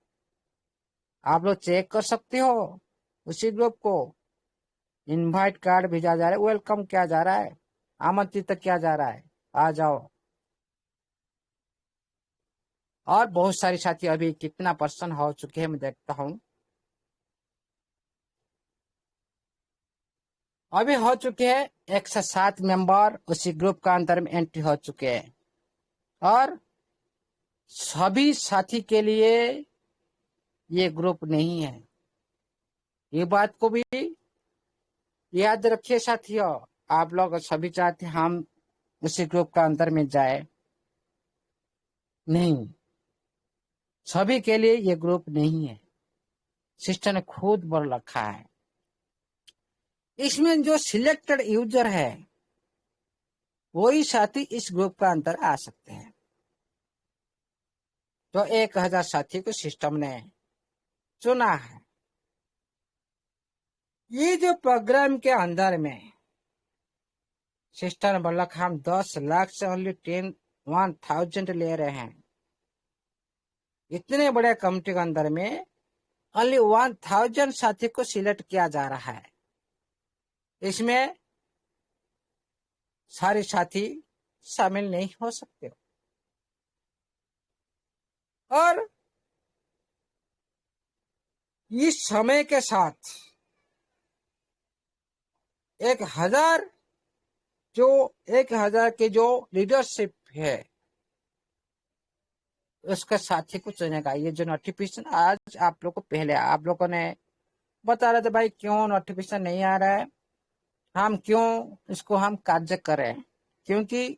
आप लोग चेक कर सकते हो उसी ग्रुप को। इनवाइट कार्ड भेजा जा रहा है, वेलकम किया जा रहा है, आमंत्रित किया जा रहा है, आ जाओ। और बहुत सारी साथी अभी कितना पर्सन हो चुके हैं मैं देखता हूँ। अभी हो चुके हैं 107 मेंबर उसी ग्रुप का अंदर में एंट्री हो चुके हैं। और सभी साथी के लिए ये ग्रुप नहीं है, ये बात को भी याद रखिए साथियों। आप लोग सभी चाहते हम उसी ग्रुप का अंदर में जाए, नहीं, सभी के लिए ये ग्रुप नहीं है। सिस्टम ने खुद बोल रखा है इसमें जो सिलेक्टेड यूजर है वही साथी इस ग्रुप का अंदर आ सकते हैं। तो 1000 साथी को सिस्टम ने चुना है। ये जो प्रोग्राम के अंदर में सिस्टम ने बोला हम 10 लाख से ओनली 1000 ले रहे हैं। इतने बड़े कमिटी के अंदर में ओनली 1000 साथी को सिलेक्ट किया जा रहा है। इसमें सारे साथी शामिल नहीं हो सकते। और इस समय के साथ 1000 जो 1000 के जो लीडरशिप है उसका साथी को चुनेगा। ये जो नोटिफिकेशन आज आप लोग को पहले आप लोगों ने बता रहे थे भाई क्यों नोटिफिकेशन नहीं आ रहा है, हम क्यों इसको हम कार्य करें, क्योंकि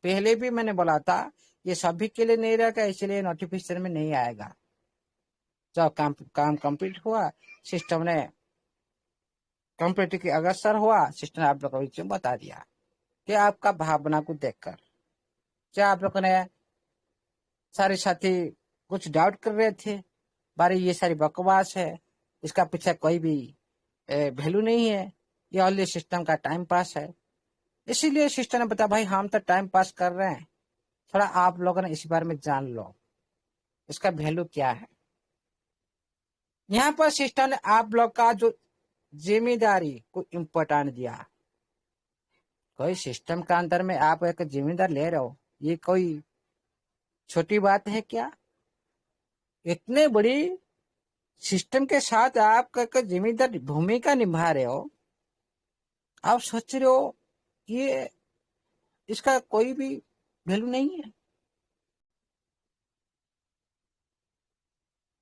पहले भी मैंने बोला था ये सभी के लिए नहीं रहेगा, इसलिए नोटिफिकेशन में नहीं आएगा। जब काम कंप्लीट हुआ सिस्टम ने कंप्लीट की अग्रसर हुआ, सिस्टम ने आप लोगों को बता दिया कि आपका भावना को देखकर क्या आप लोगों ने सारे साथी कुछ डाउट कर रहे थे बारे ये सारी बकवास है, इसका पीछे कोई भी वैल्यू नहीं है, ये ऑनली सिस्टम का टाइम पास है। इसीलिए सिस्टम ने बताया भाई हम तो टाइम पास कर रहे हैं, थोड़ा आप लोगों ने इस बारे में जान लो इसका वैल्यू क्या है। यहाँ पर सिस्टम ने आप लोग का जो जिम्मेदारी को इम्पोर्टेंट दिया। कोई सिस्टम के अंदर में आप एक जिम्मेदार ले रहे हो, ये कोई छोटी बात है क्या? इतने बड़ी सिस्टम के साथ आप एक जिम्मेदार भूमिका निभा रहे हो, आप सोच रहे हो ये इसका कोई भी वैल्यू नहीं है।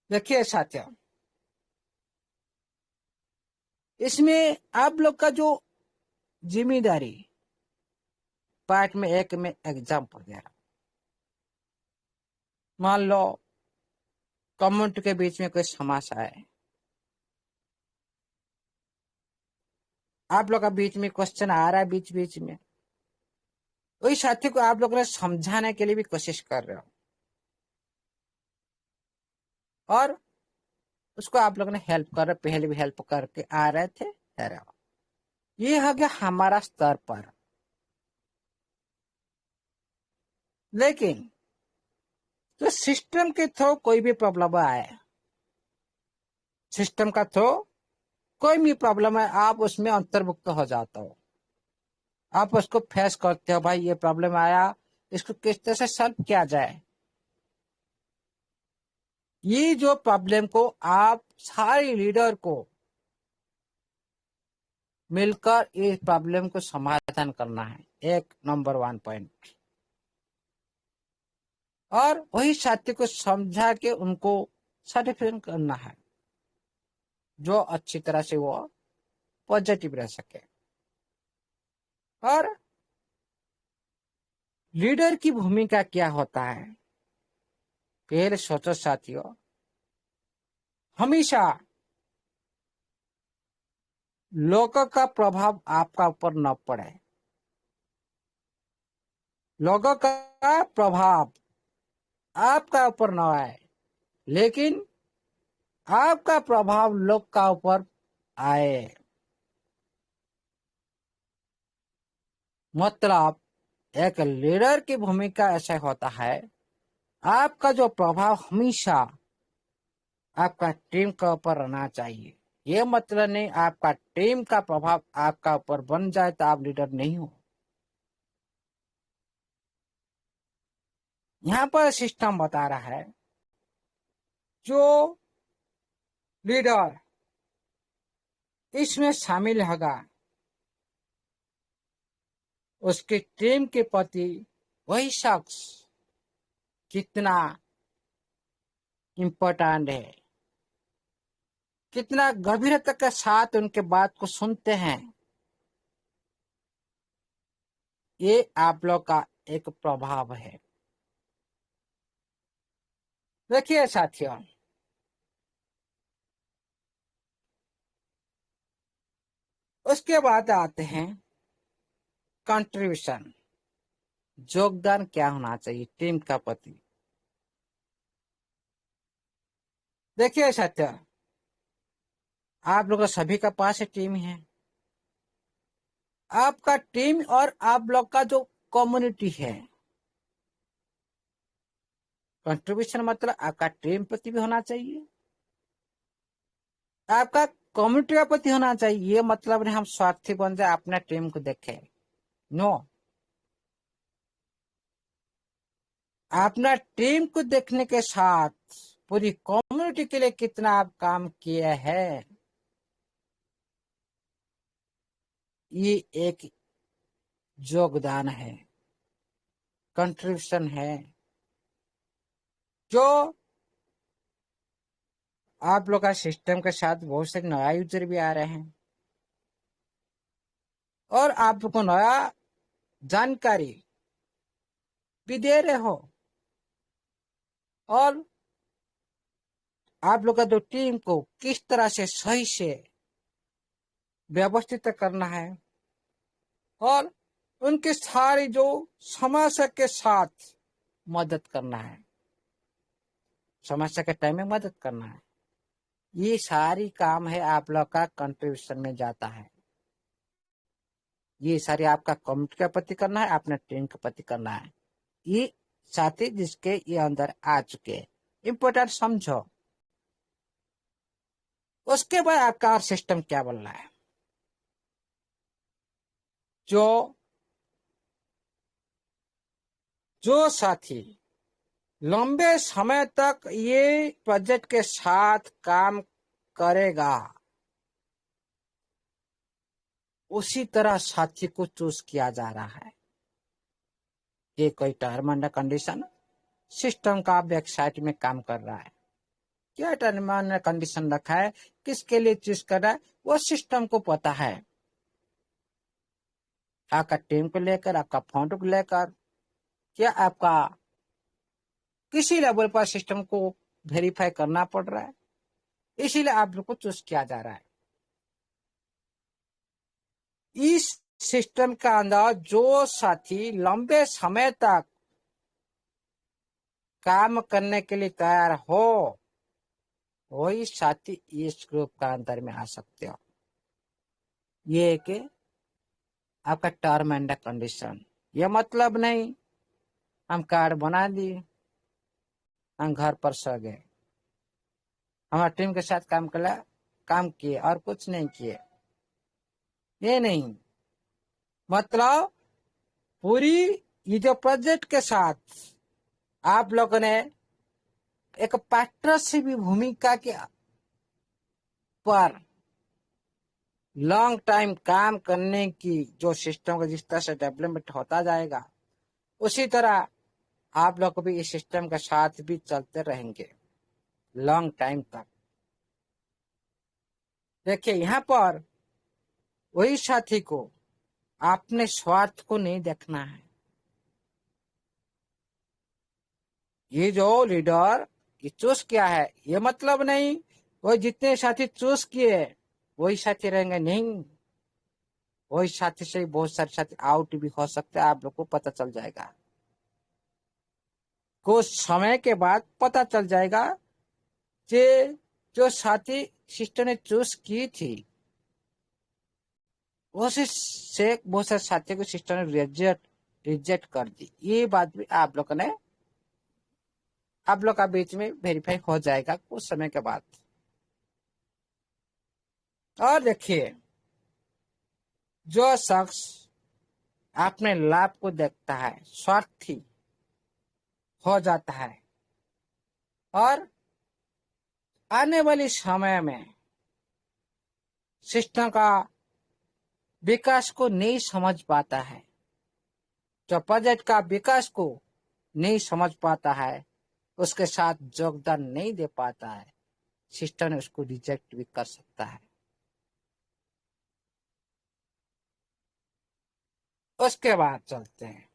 देखिए साथियों, इसमें आप लोग का जो जिम्मेदारी पार्ट में एक में एग्जाम्पल दे रहा। मान लो कम्युनिटी के बीच में कोई समस्या है, आप लोग का बीच में क्वेश्चन आ रहा है बीच बीच में, वही साथी को आप लोगों ने समझाने के लिए भी कोशिश कर रहे हो और उसको आप लोगों ने हेल्प कर रहे, पहले भी हेल्प करके आ रहे थे दे रहे हो। ये हो गया हमारा स्तर पर। लेकिन तो सिस्टम के थ्रू कोई भी प्रॉब्लम आए, सिस्टम का थ्रू कोई भी प्रॉब्लम है, आप उसमें अंतर्भुक्त हो जाते हो, आप उसको फेस करते हो, भाई ये प्रॉब्लम आया इसको किस तरह से सॉल्व किया जाए। ये जो प्रॉब्लम को आप सारे लीडर को मिलकर इस प्रॉब्लम को समाधान करना है, एक नंबर 1 पॉइंट। और वही साथी को समझा के उनको सर्टिफिकेट करना है जो अच्छी तरह से वो पॉजिटिव रह सके। और लीडर की भूमिका क्या होता है, पहले सोचो साथियों, हमेशा लोगों का प्रभाव आपका ऊपर न पड़े, लोगों का प्रभाव आपका ऊपर न आए, लेकिन आपका प्रभाव लोग का ऊपर आए। मतलब एक लीडर की भूमिका ऐसा होता है, आपका जो प्रभाव हमेशा आपका टीम के ऊपर रहना चाहिए। ये मतलब नहीं आपका टीम का प्रभाव आपका ऊपर बन जाए तो आप लीडर नहीं हो। यहाँ पर सिस्टम बता रहा है जो लीडर इसमें शामिल होगा उसकी टीम के प्रति वही शख्स कितना इम्पोर्टेंट है, कितना गंभीरता के साथ उनके बात को सुनते हैं, ये आप लोग का एक प्रभाव है। देखिए साथियों, उसके बाद आते हैं कंट्रीब्यूशन। योगदान क्या होना चाहिए टीम का प्रति। देखिए सत्य, आप लोग सभी का पास टीम है। आपका टीम और आप लोग का जो कम्युनिटी है, कंट्रीब्यूशन मतलब आपका टीम प्रति भी होना चाहिए, आपका कम्युनिटी का प्रति होना चाहिए। ये मतलब नहीं हम स्वार्थी बन जाए अपने टीम को देखें, नो। अपना टीम को देखने के साथ पूरी कम्युनिटी के लिए कितना आप काम किए हैं, ये एक योगदान है, कंट्रीब्यूशन है। जो आप लोग का सिस्टम के साथ बहुत से नया यूजर भी आ रहे हैं और आप लोग को नया जानकारी भी दे रहे हो, और आप लोग का जो टीम को किस तरह से सही से व्यवस्थित करना है और उनके सारी जो समस्या के साथ मदद करना है, समस्या के टाइम में मदद करना है, ये सारी काम है आप लोग का कंट्रीब्यूशन में जाता है। ये सारी आपका कम्युनिटी का प्रति करना है, अपने टीम का प्रति करना है। ये साथी जिसके ये अंदर आ चुके, इम्पोर्टेंट समझो। उसके बाद आपका सिस्टम क्या बोल रहा है, जो जो साथी लंबे समय तक ये प्रोजेक्ट के साथ काम करेगा, उसी तरह साथी को चूज किया जा रहा है। ये कोई टर्म एंड कंडीशन सिस्टम का वेबसाइट में काम कर रहा है, क्या टर्म एंड कंडीशन रखा है, किसके लिए चूज कर रहा है, वो सिस्टम को पता है। आपका टीम को लेकर, आपका फंड को लेकर, क्या आपका किसी लेवल पर सिस्टम को वेरीफाई करना पड़ रहा है, इसीलिए आप लोग को चूज किया जा रहा है। इस सिस्टम का अंदर जो साथी लंबे समय तक काम करने के लिए तैयार हो, वही साथी इस ग्रुप का अंदर में आ सकते हो। ये एक आपका टर्म एंड कंडीशन। ये मतलब नहीं हम कार्ड बना दिए, हम घर पर सो गए, हमारा टीम के साथ काम किए और कुछ नहीं किए, ये नहीं। मतलब पूरी ये जो प्रोजेक्ट के साथ आप लोगों ने एक पार्टनरशिप भूमिका के पर लॉन्ग टाइम काम करने की जो सिस्टम का जिस तरह से डेवलपमेंट होता जाएगा, उसी तरह आप लोग भी इस सिस्टम के साथ भी चलते रहेंगे लॉन्ग टाइम तक। देखिए यहाँ पर वही साथी को अपने स्वार्थ को नहीं देखना है। ये जो लीडर ये चूज किया है, ये मतलब नहीं वो जितने साथी चूज किए वही साथी रहेंगे, नहीं। वही साथी से बहुत सारे साथी आउट भी हो सकते हैं, आप लोग को पता चल जाएगा। कुछ समय के बाद पता चल जाएगा कि जो साथी सिस्टर ने चूज की थी, उसी से बहुत सारे साथियों को सिस्टर ने रिजेक्ट कर दी। ये बात भी आप लोग का बीच में वेरीफाई हो जाएगा कुछ समय के बाद। और देखिए, जो शख्स अपने लाभ को देखता है स्वार्थी हो जाता है और आने वाले समय में सिस्टम का विकास को नहीं समझ पाता है, जो प्रोजेक्ट का विकास को नहीं समझ पाता है, उसके साथ योगदान नहीं दे पाता है, सिस्टम ने उसको रिजेक्ट भी कर सकता है। उसके बाद चलते हैं,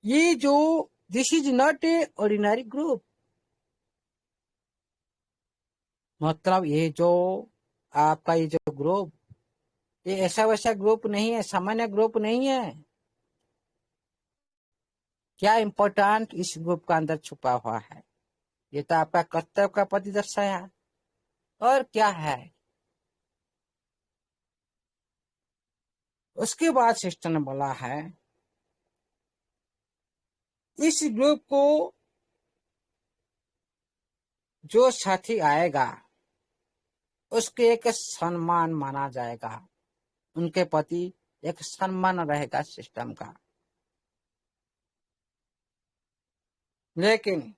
ये जो this is not a ordinary group, मतलब ये जो आपका ये जो ग्रुप ये ऐसा वैसा ग्रुप नहीं है, सामान्य ग्रुप नहीं है। क्या इंपॉर्टेंट इस ग्रुप का अंदर छुपा हुआ है, ये तो आपका कर्तव्य का प्रति दर्शाया। और क्या है, उसके बाद सिस्टर ने बोला है इस ग्रुप को जो साथी आएगा उसके एक सम्मान माना जाएगा, उनके प्रति एक सम्मान रहेगा सिस्टम का। लेकिन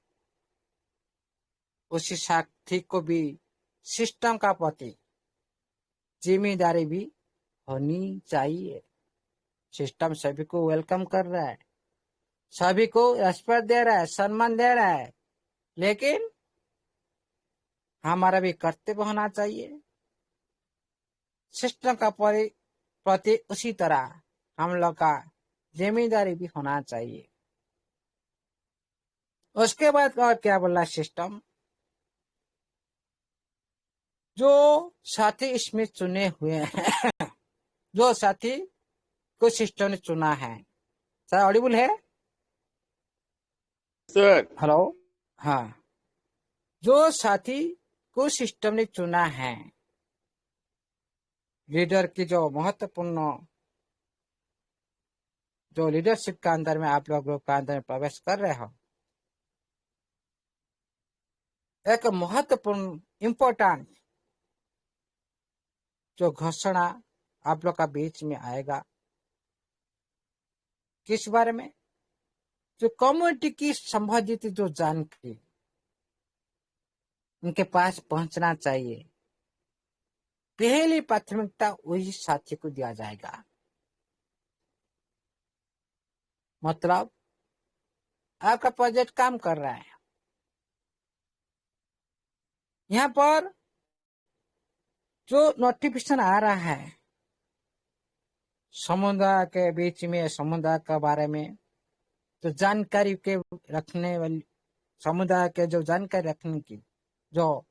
उसी साथी को भी सिस्टम का प्रति जिम्मेदारी भी होनी चाहिए। सिस्टम सभी को वेलकम कर रहा है, सभी को रेस्पेक्ट दे रहा है, सम्मान दे रहा है, लेकिन हमारा भी कर्तव्य होना चाहिए सिस्टम का प्रति उसी तरह हम लोग का जिम्मेदारी भी होना चाहिए। उसके बाद और क्या बोला सिस्टम, जो साथी इसमें चुने हुए हैं जो साथी को सिस्टम ने चुना है, सर ऑडिबल है? सर हेलो, हाँ, जो साथी को सिस्टम ने चुना है, लीडर की जो महत्वपूर्ण जो लीडरशिप का अंदर में आप लोग ग्रुप का अंदर में प्रवेश कर रहे हो, एक महत्वपूर्ण इम्पोर्टेंट जो घोषणा आप लोग का बीच में आएगा, किस बारे में, जो कम्युनिटी की संबंधित जो जानकारी उनके पास पहुंचना चाहिए, पहली प्राथमिकता वही साथी को दिया जाएगा। मतलब आपका प्रोजेक्ट काम कर रहा है, यहाँ पर जो नोटिफिकेशन आ रहा है समुदाय के बीच में, समुदाय के बारे में तो जानकारी के रखने वाली, समुदाय के जो जानकारी रखने की जो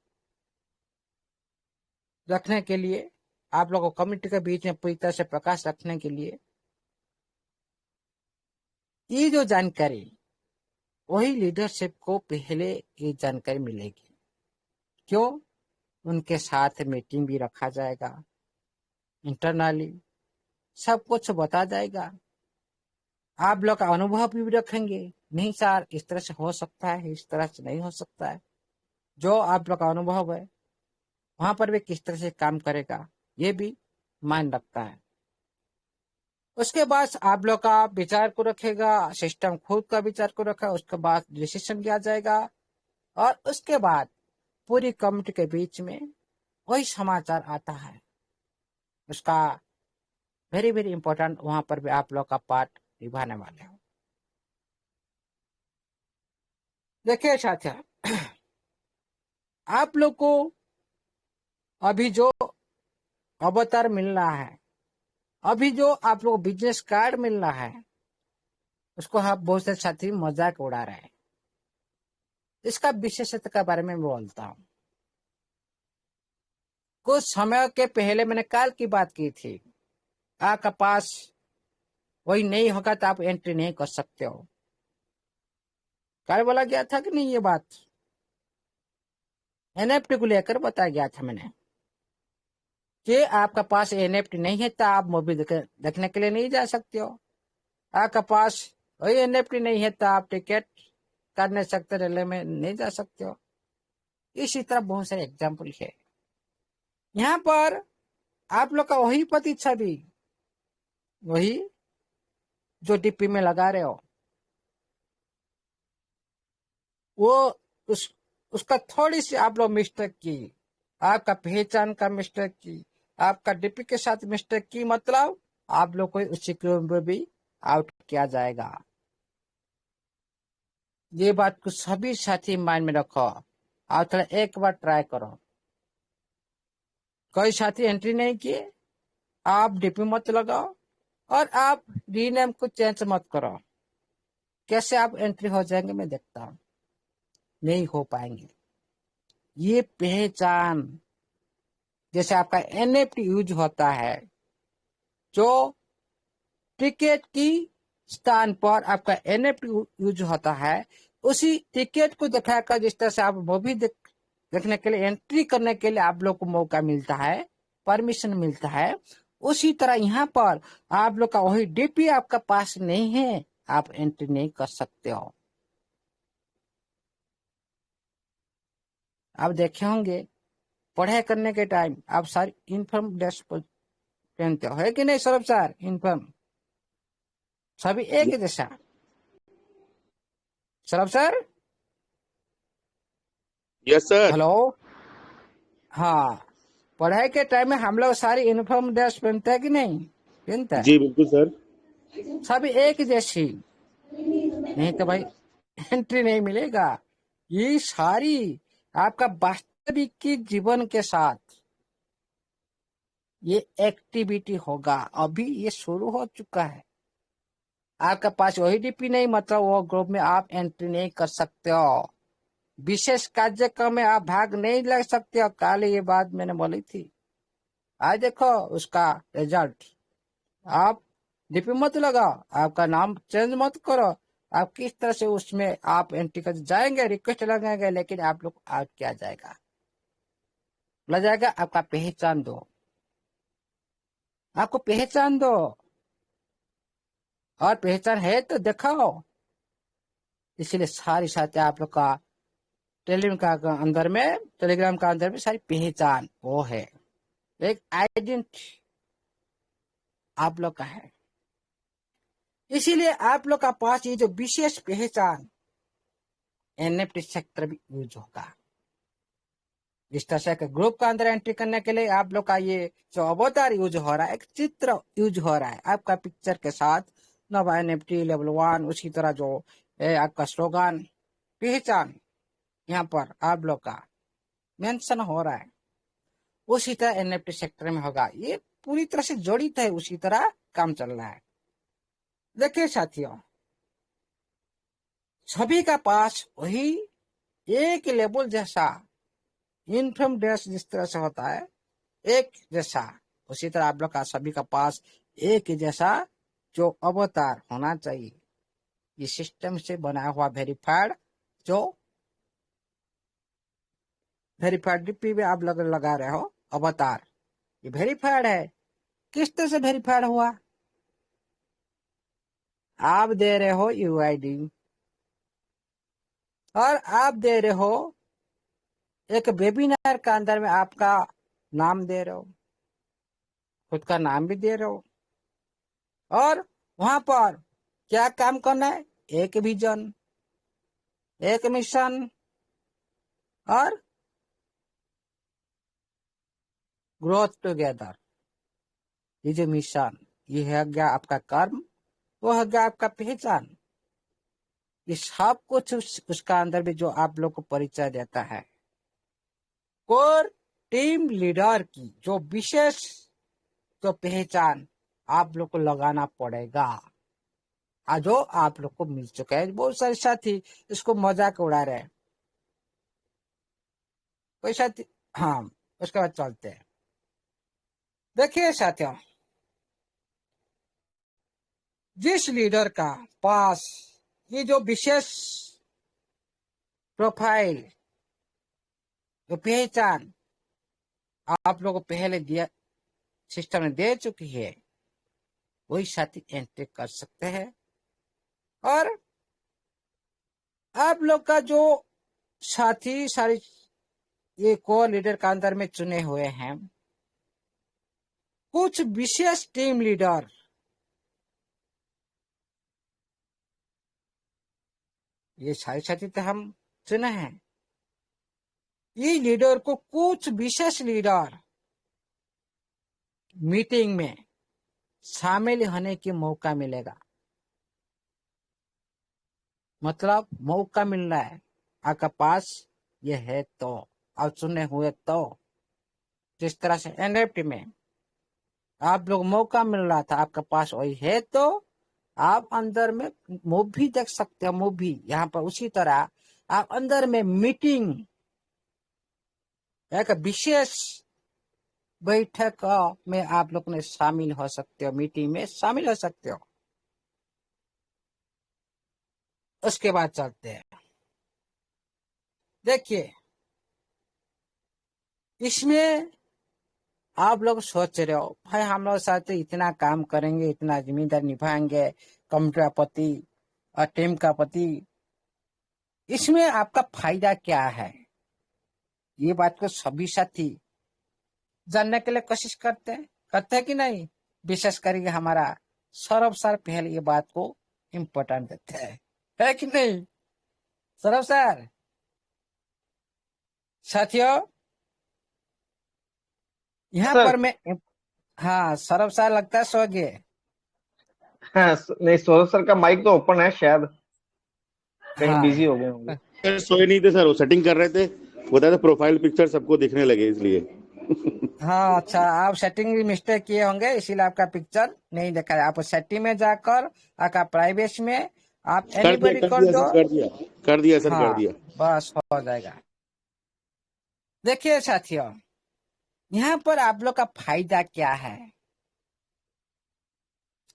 रखने के लिए आप लोगों को कम्युनिटी के बीच में पूरी तरह से प्रकाश रखने के लिए ये जो जानकारी, वही लीडरशिप को पहले ये जानकारी मिलेगी। क्यों? उनके साथ मीटिंग भी रखा जाएगा, इंटरनली सब कुछ बता जाएगा, आप लोग का अनुभव भी रखेंगे, नहीं सर इस तरह से हो सकता है, इस तरह से नहीं हो सकता है, जो आप लोग का अनुभव है वहां पर भी किस तरह से काम करेगा ये भी मान रखता है। उसके बाद आप लोग का विचार को रखेगा, सिस्टम खुद का विचार को रखा, उसके बाद डिसीजन किया जाएगा, और उसके बाद पूरी कम्युनिटी के बीच में वही समाचार आता है, उसका वेरी वेरी इंपॉर्टेंट वहां पर भी आप लोग का पार्ट निभाने वाले हो। देखिए साथियों, आप लोग को अभी जो अवतार मिल रहा है, अभी जो आप लोग बिजनेस कार्ड मिल रहा है, उसको आप बहुत से साथी मजाक उड़ा रहे हैं। इसका विशेषता के बारे में बोलता हूँ। कुछ समय के पहले मैंने कल की बात की थी, आपका पास वही नहीं होगा तो आप एंट्री नहीं कर सकते हो। कल बोला गया था कि नहीं, ये बात एनएफटी को लेकर बताया गया था मैंने कि आपका पास एनएफटी नहीं है तो आप मूवी देखने के लिए नहीं जा सकते हो, आपका पास वही एनएफटी नहीं है तो आप टिकट कर नहीं सकते, रेलवे में नहीं जा सकते हो। इसी तरह बहुत सारे एग्जाम्पल है। यहाँ पर आप लोग का वही पति छवि, वही जो डीपी में लगा रहे हो, वो उसका थोड़ी सी आप लोग मिस्टेक की, आपका पहचान का मिस्टेक की, आपका डीपी के साथ मिस्टेक की, मतलब आप लोग को उसी ग्रुप में भी आउट किया जाएगा। ये बात को सभी साथी माइंड में रखो, आप थोड़ा एक बार ट्राई करो। कोई साथी एंट्री नहीं किए, आप डीपी मत लगाओ और आप रीनेम को चेंज मत करो। कैसे आप एंट्री हो जाएंगे मैं देखता हूं, नहीं हो पाएंगे। ये पहचान, जैसे आपका एनएफटी यूज होता है, जो टिकट की स्थान पर आपका एनएफटी यूज होता है, उसी टिकट को दिखाकर जिस तरह से आप मूवी देखने के लिए, एंट्री करने के लिए आप लोग को मौका मिलता है, परमिशन मिलता है, उसी तरह यहाँ पर आप लोग का वही डीपी आपका पास नहीं है, आप एंट्री नहीं कर सकते हो। आप देखे होंगे पढ़ाई करने के टाइम आप सारी यूनिफॉर्म ड्रेस पहनते हो, है कि नहीं सौरभ सर? यूनिफॉर्म सभी एक जैसा। Saurabh sir, yes sir. Hello. हाँ, पढ़ाई के टाइम में हम लोग सारी यूनिफॉर्म ड्रेस पहनते हैं कि नहीं पहनते हैं? जी बिल्कुल सर। सभी एक जैसी, नहीं तो भाई एंट्री नहीं मिलेगा। ये सारी आपका वास्तविक की जीवन के साथ ये एक्टिविटी होगा, अभी ये शुरू हो चुका है। आपके पास वही डीपी नहीं, मतलब वो ग्रुप में आप एंट्री नहीं कर सकते हो, विशेष कार्यक्रम में आप भाग नहीं ले सकते हो। कल ये बात मैंने बोली थी, आज देखो उसका रिजल्ट। आप डीपी मत लगाओ, आपका नाम चेंज मत करो, आप किस तरह से उसमें आप एंट्री कर जाएंगे, रिक्वेस्ट लगाएंगे, लेकिन आप लोग आउट किया जाएगा, बोला जाएगा आपका पहचान दो, आपको पहचान दो, और पहचान है तो दिखाओ। इसीलिए सारी साथी आप लोग का टेलीग्राम का अंदर में सारी पहचान वो है, एक आइडेंटिटी आप लोग का है। इसीलिए आप लोग का पास ये जो विशेष पहचान एनएफटी सेक्टर भी यूज होगा। इस तरह से ग्रुप का अंदर एंट्री करने के लिए आप लोग का ये जो अवतार यूज हो रहा है, एक चित्र यूज हो रहा है आपका पिक्चर के साथ, नवा एनएफटी लेवल 1, उसी तरह जो आपका स्लोगन पहचान यहाँ पर आप लोग का मेंशन हो रहा है, उसी तरह एनएफटी सेक्टर में होगा। ये पूरी तरह से जड़ित है, उसी तरह काम चल रहा है। देखिए साथियों, सभी का पास वही एक लेवल जैसा यूनिफॉर्म ड्रेस जिस तरह से होता है एक जैसा, उसी तरह आप लोग का सभी का पास एक जैसा जो अवतार होना चाहिए। ये सिस्टम से बनाया हुआ वेरीफाइड, जो वेरीफाइड डीपी में आप लोग लगा रहे हो अवतार, ये वेरीफाइड है। किस तरह से वेरीफाइड हुआ? आप दे रहे हो यूआईडी, और आप दे रहे हो एक वेबिनार का अंदर में आपका नाम दे रहे हो, खुद का नाम भी दे रहे हो, और वहां पर क्या काम करना है? एक विजन, एक मिशन और ग्रोथ टुगेदर। ये जो मिशन, ये है गया आपका कर्म, वो है गया आपका पहचान। ये सब कुछ उसका अंदर भी जो आप लोग को परिचय देता है। कोर टीम लीडर की जो विशेष जो पहचान आप लोग को लगाना पड़ेगा, आज जो आप लोग को मिल चुका है। बहुत सारे साथी इसको मजाक उड़ा रहे हैं, कोई साथी, हाँ उसके बाद चलते हैं। देखिए साथियों, जिस लीडर का पास ये जो विशेष प्रोफाइल जो पहचान आप लोगों को पहले दिया, सिस्टम ने दे चुकी है, वही साथी एंट्री कर सकते हैं। और आप लोग का जो साथी सारी ये को लीडर का अंदर में चुने हुए हैं, कुछ विशेष टीम लीडर ये सारे साथी तो हम चुने हैं, ये लीडर को कुछ विशेष लीडर मीटिंग में शामिल होने की मौका मिलेगा। मतलब मौका मिल रहा है आपका पास ये है तो, आप चुने हुए तो। जिस तरह से एनएफटी में आप लोग मौका मिल रहा था, आपका पास वही है तो आप अंदर में मूवी देख सकते हो, मूवी यहाँ पर। उसी तरह आप अंदर में मीटिंग, एक विशेष बैठक में आप लोग ने शामिल हो सकते हो, मीटिंग में शामिल हो सकते हो। उसके बाद चलते हैं। देखिए, इसमें आप लोग सोच रहे हो भाई हम लोग साथ तो इतना काम करेंगे, इतना जिम्मेदारी निभाएंगे, कंपनी का पति और टीम का पति, इसमें आपका फायदा क्या है? ये बात को सभी साथी जानने के लिए कोशिश करते हैं कि नहीं? विशेष करके हमारा सौरभ सर पहले ये बात को इम्पोर्टेंट देते हैं, है कि नहीं सौरभ सर? साथियों, यहाँ सर। पर मैं, हाँ सौरभ सर लगता है सो गए। हाँ, नहीं, सौरभ सर का माइक तो ओपन है, शायद कहीं बिजी हाँ हो गए होंगे। सर सोए नहीं थे सर, वो सेटिंग कर रहे थे, बता था प्रोफाइल पिक्चर सबको दिखने लगे इसलिए। हाँ, अच्छा, आप सेटिंग भी मिस्टेक किए होंगे इसीलिए आपका पिक्चर नहीं देखा है। आप सेटिंग में जाकर आपका प्राइवेसी में आप एनीबॉडी कर कर दिया दो। सर, कर दिया सर, कर हाँ, दिया। बस हो जाएगा। देखिए साथियों, यहाँ पर आप लोग का फायदा क्या है?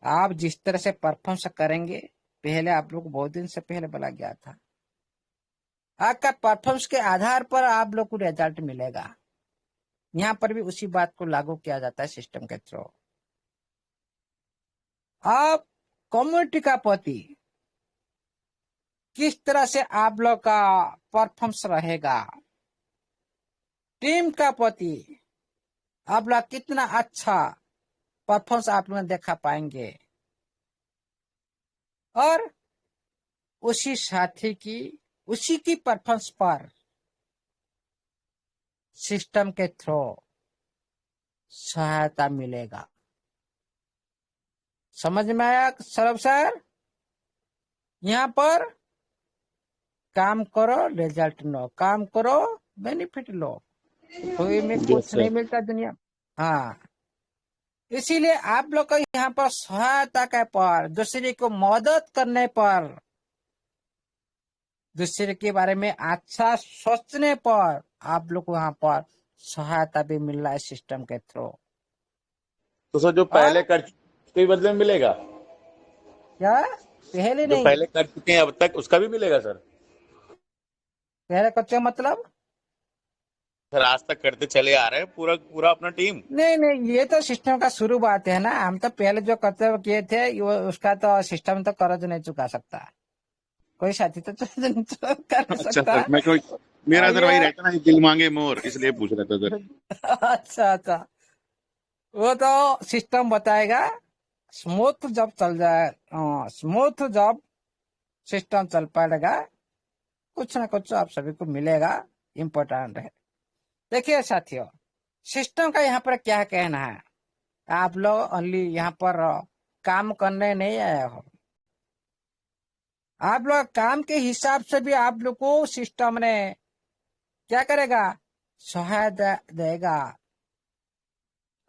आप जिस तरह से परफॉर्मेंस करेंगे, पहले आप लोग को बहुत दिन से पहले बोला गया था, आपका परफॉर्मेंस के आधार पर आप लोग को रिजल्ट मिलेगा। यहाँ पर भी उसी बात को लागू किया जाता है सिस्टम के थ्रू। आप कम्युनिटी का प्रति किस तरह से आप लोग का परफॉर्मेंस रहेगा, टीम का प्रति आप लोग कितना अच्छा परफॉर्मेंस आप लोग देखा पाएंगे, और उसी साथी की उसी की परफॉर्मेंस पर सिस्टम के थ्रू सहायता मिलेगा। समझ में आया सौरभ सर? यहाँ पर काम करो रिजल्ट लो, काम करो बेनिफिट लो, फ्री में यस कुछ सर। नहीं मिलता दुनिया। हाँ, इसीलिए आप लोग को यहाँ पर सहायता के पर, दूसरे को मदद करने पर, दूसरे के बारे में अच्छा सोचने पर आप लोग को यहाँ पर सहायता भी मिल रहा है सिस्टम के थ्रू। तो सर जो और पहले कर चुके उसके भी बदले में मिलेगा? क्या? पहले जो नहीं, पहले कर चुके हैं अब तक उसका भी मिलेगा सर? पहले कच्चा मतलब? सर आज तक करते चले आ रहे हैं पूरा पूरा अपना टीम। नहीं नहीं, ये तो सिस्टम का शुरू बात है ना। हम तो पहले जो कर्तव्य किए थे वो उसका तो सिस्टम तो कर्ज नहीं चुका सकता, कोई साथी तो नहीं कर नहीं अच्छा सकता। सर, मैं कोई मेरा सर ये वही रहता ना, दिल मांगे मोर, इसलिए पूछ रहा था सर। अच्छा अच्छा, वो तो सिस्टम बताएगा। स्मूथ जब चल जाए, स्मूथ जब सिस्टम चल पाएगा, कुछ ना कुछ आप सभी को मिलेगा, इम्पोर्टेंट है। देखिए साथियों, सिस्टम का यहाँ पर क्या कहना है? आप लोग ओनली यहाँ पर काम करने नहीं आए हो, आप लोग काम के हिसाब से भी आप लोग को सिस्टम ने क्या करेगा? सहायता देगा।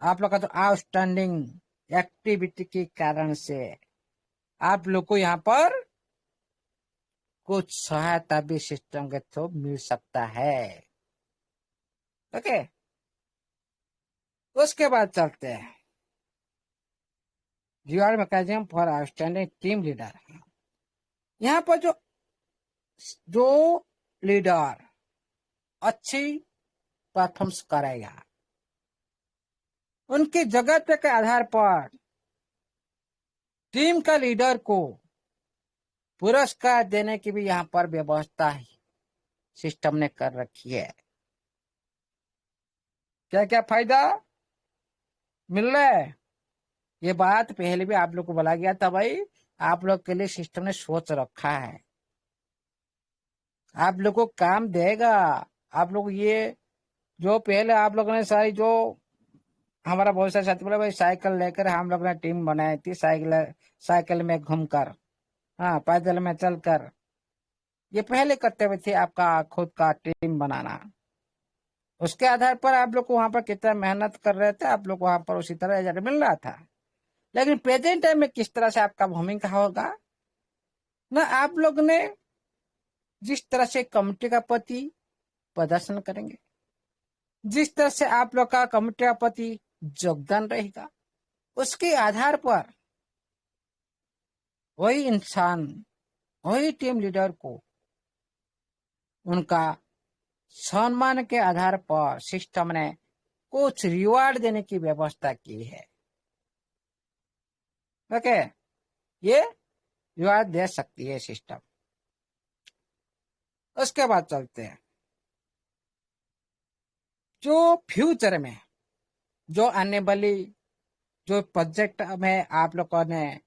आप लोग का तो आउटस्टैंडिंग एक्टिविटी के कारण से आप लोग को यहाँ पर कुछ सहायता भी सिस्टम के थ्रू मिल सकता है। ओके, उसके बाद चलते हैं reward mechanism for outstanding team leader. यहाँ पर जो जो लीडर अच्छी परफॉर्मेंस करेगा, उनकी जगत के आधार पर टीम का लीडर को पुरस्कार देने की भी यहाँ पर व्यवस्था है, सिस्टम ने कर रखी है। क्या क्या फायदा मिल रहा है? ये बात पहले भी आप लोग को बोला गया था भाई, आप लोग के लिए सिस्टम ने सोच रखा है, आप लोग को काम देगा। आप लोग ये जो पहले आप लोगों ने सारी जो हमारा बहुत सारे साथी बोला भाई साइकिल लेकर हम लोग ने टीम बनाई थी, साइकिल साइकिल में घूमकर, हाँ पैदल में चलकर, ये पहले कर्तव्य थे आपका खुद का टीम बनाना। उसके आधार पर आप लोग को वहां पर कितना मेहनत कर रहे थे, आप लोग वहां पर उसी तरह रिजल्ट मिल रहा था। लेकिन प्रेजेंट टाइम में किस तरह से आपका भूमिका होगा ना, आप लोग ने जिस तरह से कमिटी का प्रति प्रदर्शन करेंगे, जिस तरह से आप लोग का कमेटी का प्रति योगदान रहेगा, उसके आधार पर वही इंसान, वही टीम लीडर को उनका सम्मान के आधार पर सिस्टम ने कुछ रिवार्ड देने की व्यवस्था की है। ओके, ये रिवार्ड दे सकती है सिस्टम। उसके बाद चलते हैं जो फ्यूचर में जो आने वाली जो प्रोजेक्ट में आप लोगों ने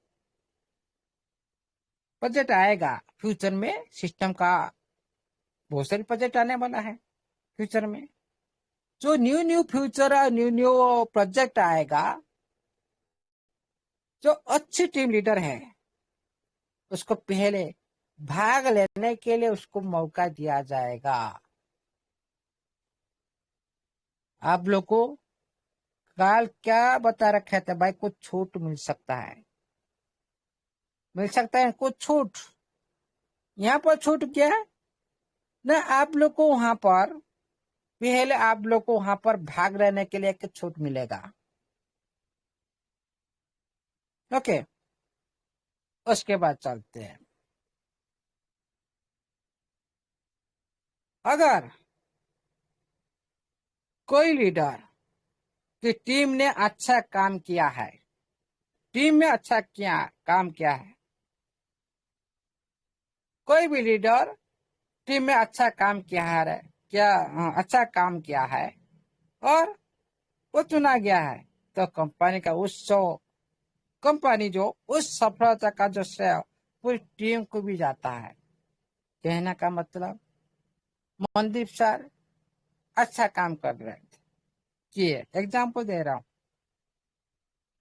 प्रोजेक्ट आएगा फ्यूचर में, सिस्टम का बहुत सारे प्रोजेक्ट आने वाला है फ्यूचर में। जो new new future new new project आएगा, जो अच्छी टीम लीडर है उसको पहले भाग लेने के लिए उसको मौका दिया जाएगा। आप लोग को काल क्या बता रखे थे भाई, कुछ छूट मिल सकता है, मिल सकता है कुछ छूट। यहाँ पर छूट क्या है ना, आप लोग को वहां पर पहले आप लोग को वहां पर भाग लेने के लिए एक छूट मिलेगा। ओके, उसके बाद चलते हैं। अगर कोई लीडर की टीम ने अच्छा काम किया है, टीम में अच्छा काम किया है, कोई भी लीडर टीम में अच्छा काम किया है, अच्छा काम किया है और वो चुना गया है, तो कंपनी का कंपनी जो उस सफलता का जो श्रेय पूरी टीम को भी जाता है। कहने का मतलब मनदीप सर अच्छा काम कर रहे थे, किए, एग्जाम्पल दे रहा हूँ।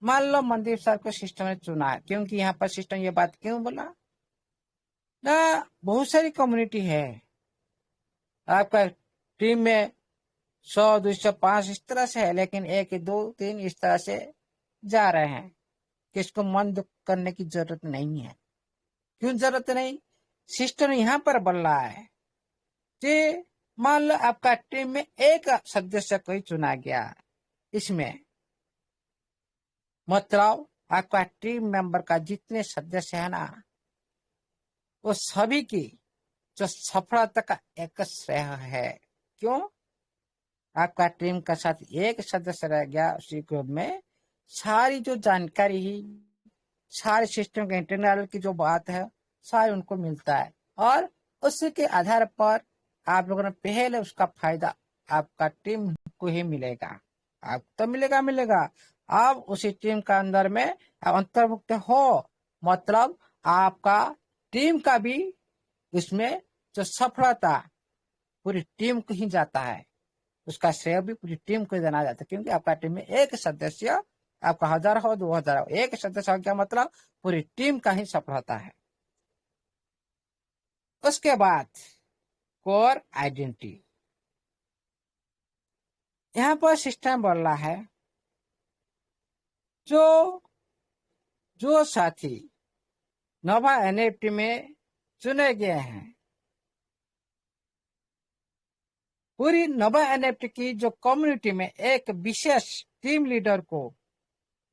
मान लो मनदीप सर को सिस्टम ने चुना है, क्योंकि यहाँ पर सिस्टम ये बात क्यों बोला ना, बहुत सारी कम्युनिटी है आपका टीम में, 100 200 5 इस तरह से है, लेकिन 1 2 3 इस तरह से जा रहे हैं। किसको मन दुख करने की जरूरत नहीं है। क्यों जरूरत नहीं, सिस्टम यहाँ पर बोल रहा है कि मान लो आपका टीम में एक सदस्य को ही चुना गया, इसमें मतलब आपका टीम मेंबर का जितने सदस्य है ना, वो सभी की जो सफलता का एक श्रेय है। क्यों, आपका टीम का साथ एक सदस्य रह गया, उसी ग्रुप में सारी जो जानकारी ही, सारे सिस्टम के इंटरनल की जो बात है सारी उनको मिलता है, और उसी के आधार पर आप लोगों ने पहले उसका फायदा आपका टीम को ही मिलेगा। आप तो मिलेगा आप उसी टीम का अंदर में अंतर्भुक्त हो, मतलब आपका टीम का भी उसमें जो सफलता पूरी टीम को ही जाता है, उसका श्रेय भी पूरी टीम को देना जाता है। क्योंकि आपका टीम में एक सदस्य, आपका 1000 हो 2000 हो, एक सदस्य हो, क्या मतलब पूरी टीम का ही सफलता है। उसके बाद कोर आइडेंटिटी, यहाँ पर सिस्टम बोल रहा है जो जो साथी नोवा एनएफटी में चुने गए हैं, पूरी नोवा एनएफटी की जो कम्युनिटी में एक विशेष टीम लीडर को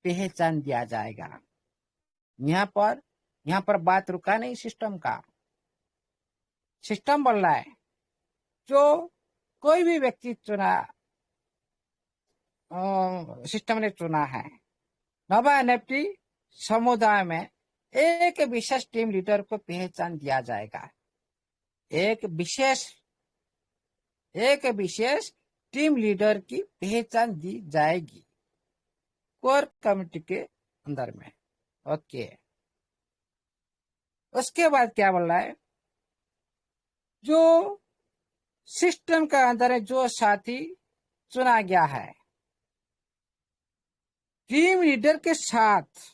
पहचान दिया जाएगा। यहाँ पर बात रुका नहीं सिस्टम का। सिस्टम बोल रहा है जो कोई भी व्यक्ति चुना, सिस्टम ने चुना है, नोवा एनएफटी समुदाय में एक विशेष टीम लीडर को पहचान दिया जाएगा। एक विशेष टीम लीडर की पहचान दी जाएगी कोर कमेटी के अंदर में। ओके, उसके बाद क्या बोल रहा है, जो सिस्टम का अंदर है जो साथी चुना गया है, टीम लीडर के साथ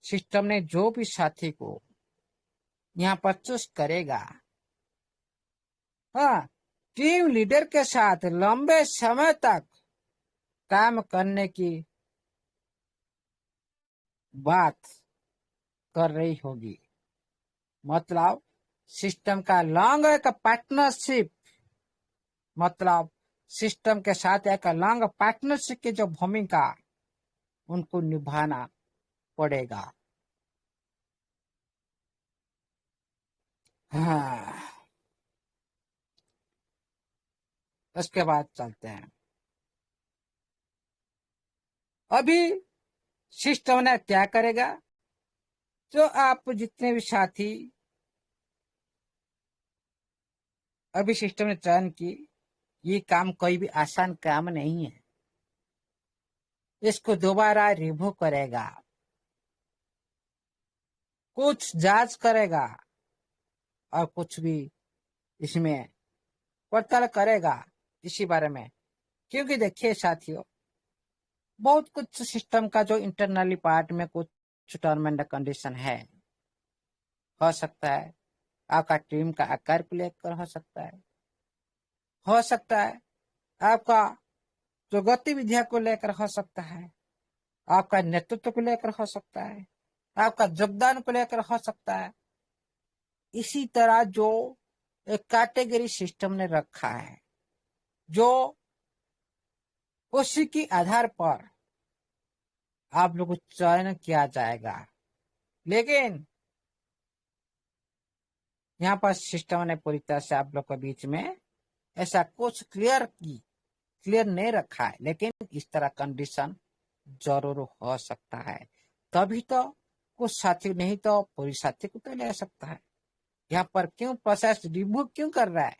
सिस्टम ने जो भी साथी को यहाँ पर चूज करेगा, हाँ, टीम लीडर के साथ लंबे समय तक काम करने की बात कर रही होगी। मतलब सिस्टम का लॉन्ग एक पार्टनरशिप मतलब सिस्टम के साथ एक लॉन्ग पार्टनरशिप की जो भूमिका उनको निभाना पड़ेगा। हाँ, उसके बाद चलते हैं। अभी सिस्टम ने क्या करेगा, जो आप जितने भी साथी अभी सिस्टम ने चयन की, ये काम कोई भी आसान काम नहीं है। इसको दोबारा रिव्यू करेगा, कुछ जांच करेगा और कुछ भी इसमें पड़ताल करेगा इसी बारे में। क्योंकि देखिए साथियों, बहुत कुछ सिस्टम का जो इंटरनली पार्ट में कुछ टर्म एंड कंडीशन है, हो सकता है आपका टीम का आकार को लेकर, हो सकता है आपका जो गतिविधियों को लेकर, हो सकता है आपका नेतृत्व को लेकर, हो सकता है आपका योगदान को लेकर, हो सकता है। इसी तरह जो एक कैटेगरी सिस्टम ने रखा है, जो उसी के आधार पर आप लोग को चयन किया जाएगा। लेकिन यहाँ पर सिस्टम ने पूरी तरह से आप लोग के बीच में ऐसा कुछ क्लियर नहीं रखा है, लेकिन इस तरह कंडीशन जरूर हो सकता है। तभी तो कुछ साथी नहीं तो पूरी साथी को तो ले सकता है। यहाँ पर क्यों प्रोसेस रिव्यू क्यों कर रहा है,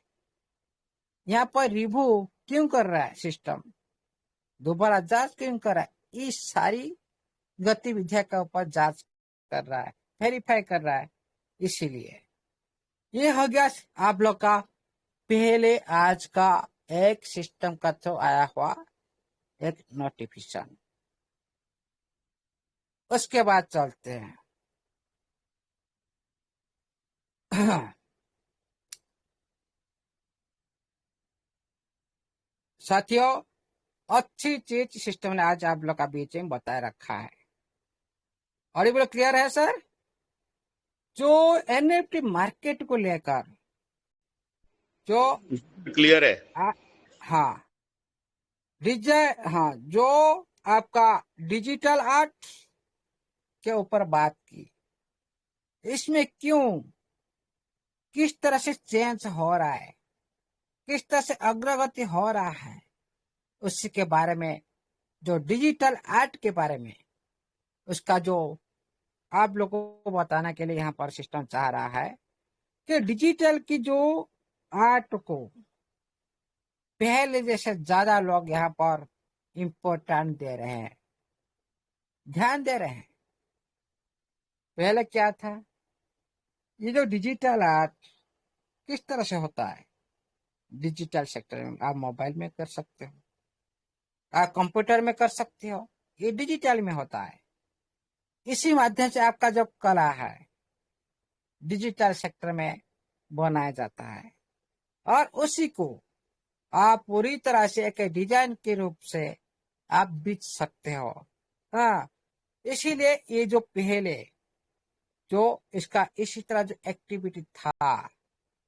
यहाँ पर रिव्यू क्यों कर रहा है सिस्टम, दोबारा जांच क्यों कर रहा है, इस सारी गतिविधियों के ऊपर जांच कर रहा है, वेरीफाई कर रहा है। इसीलिए ये हो गया आप लोग का पहले आज का एक सिस्टम का तो आया हुआ एक नोटिफिकेशन। उसके बाद चलते हैं साथियों, अच्छी चीज सिस्टम ने आज आप लोग का बीच में बताए रखा है। और ये बोलो क्लियर है सर, जो एनएफटी मार्केट को लेकर जो क्लियर है। हाँ हाँ, जो आपका डिजिटल आर्ट के ऊपर बात की, इसमें क्यों किस तरह से चेंज हो रहा है, किस तरह से अग्रगति हो रहा है, उसी के बारे में, जो डिजिटल आर्ट के बारे में, उसका जो आप लोगों को बताने के लिए यहाँ पर सिस्टम चाह रहा है कि डिजिटल की जो आर्ट को पहले जैसे ज्यादा लोग यहाँ पर इम्पोर्टेंट दे रहे हैं, ध्यान दे रहे हैं। पहले क्या था, ये जो डिजिटल आर्ट किस तरह से होता है, डिजिटल सेक्टर में आप मोबाइल में कर सकते हो, आप कंप्यूटर में कर सकते हो, ये डिजिटल में होता है। इसी माध्यम से आपका जो कला है डिजिटल सेक्टर में बनाया जाता है, और उसी को आप पूरी तरह से एक डिजाइन के रूप से आप बेच सकते हो। हाँ, इसीलिए ये जो पहले जो इसका इसी तरह जो एक्टिविटी था,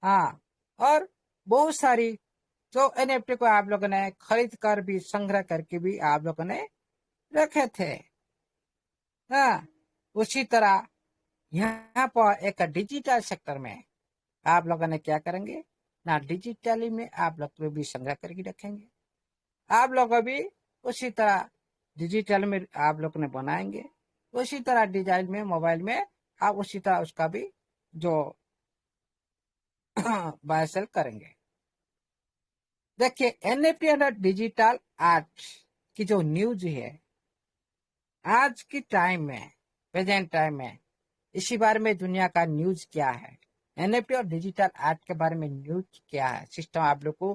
हाँ, और बहुत सारी जो एनएफटी को आप लोगों ने खरीद कर भी, संग्रह करके भी आप लोगों ने रखे थे। हाँ, उसी तरह यहाँ पर एक डिजिटल सेक्टर में आप लोगों ने क्या करेंगे ना, डिजिटली में आप लोग भी संग्रह करके रखेंगे। आप लोग भी उसी तरह डिजिटल में आप लोग ने बनाएंगे, उसी तरह डिजाइन में मोबाइल में आप उसी तरह उसका भी जो बाय सेल करेंगे। देखिए, एनएफटी और डिजिटल आर्ट की जो न्यूज है आज की टाइम में, प्रेजेंट टाइम में, इसी बारे में दुनिया का न्यूज क्या है, एनएफटी और डिजिटल आर्ट के बारे में न्यूज क्या है, सिस्टम आप लोग को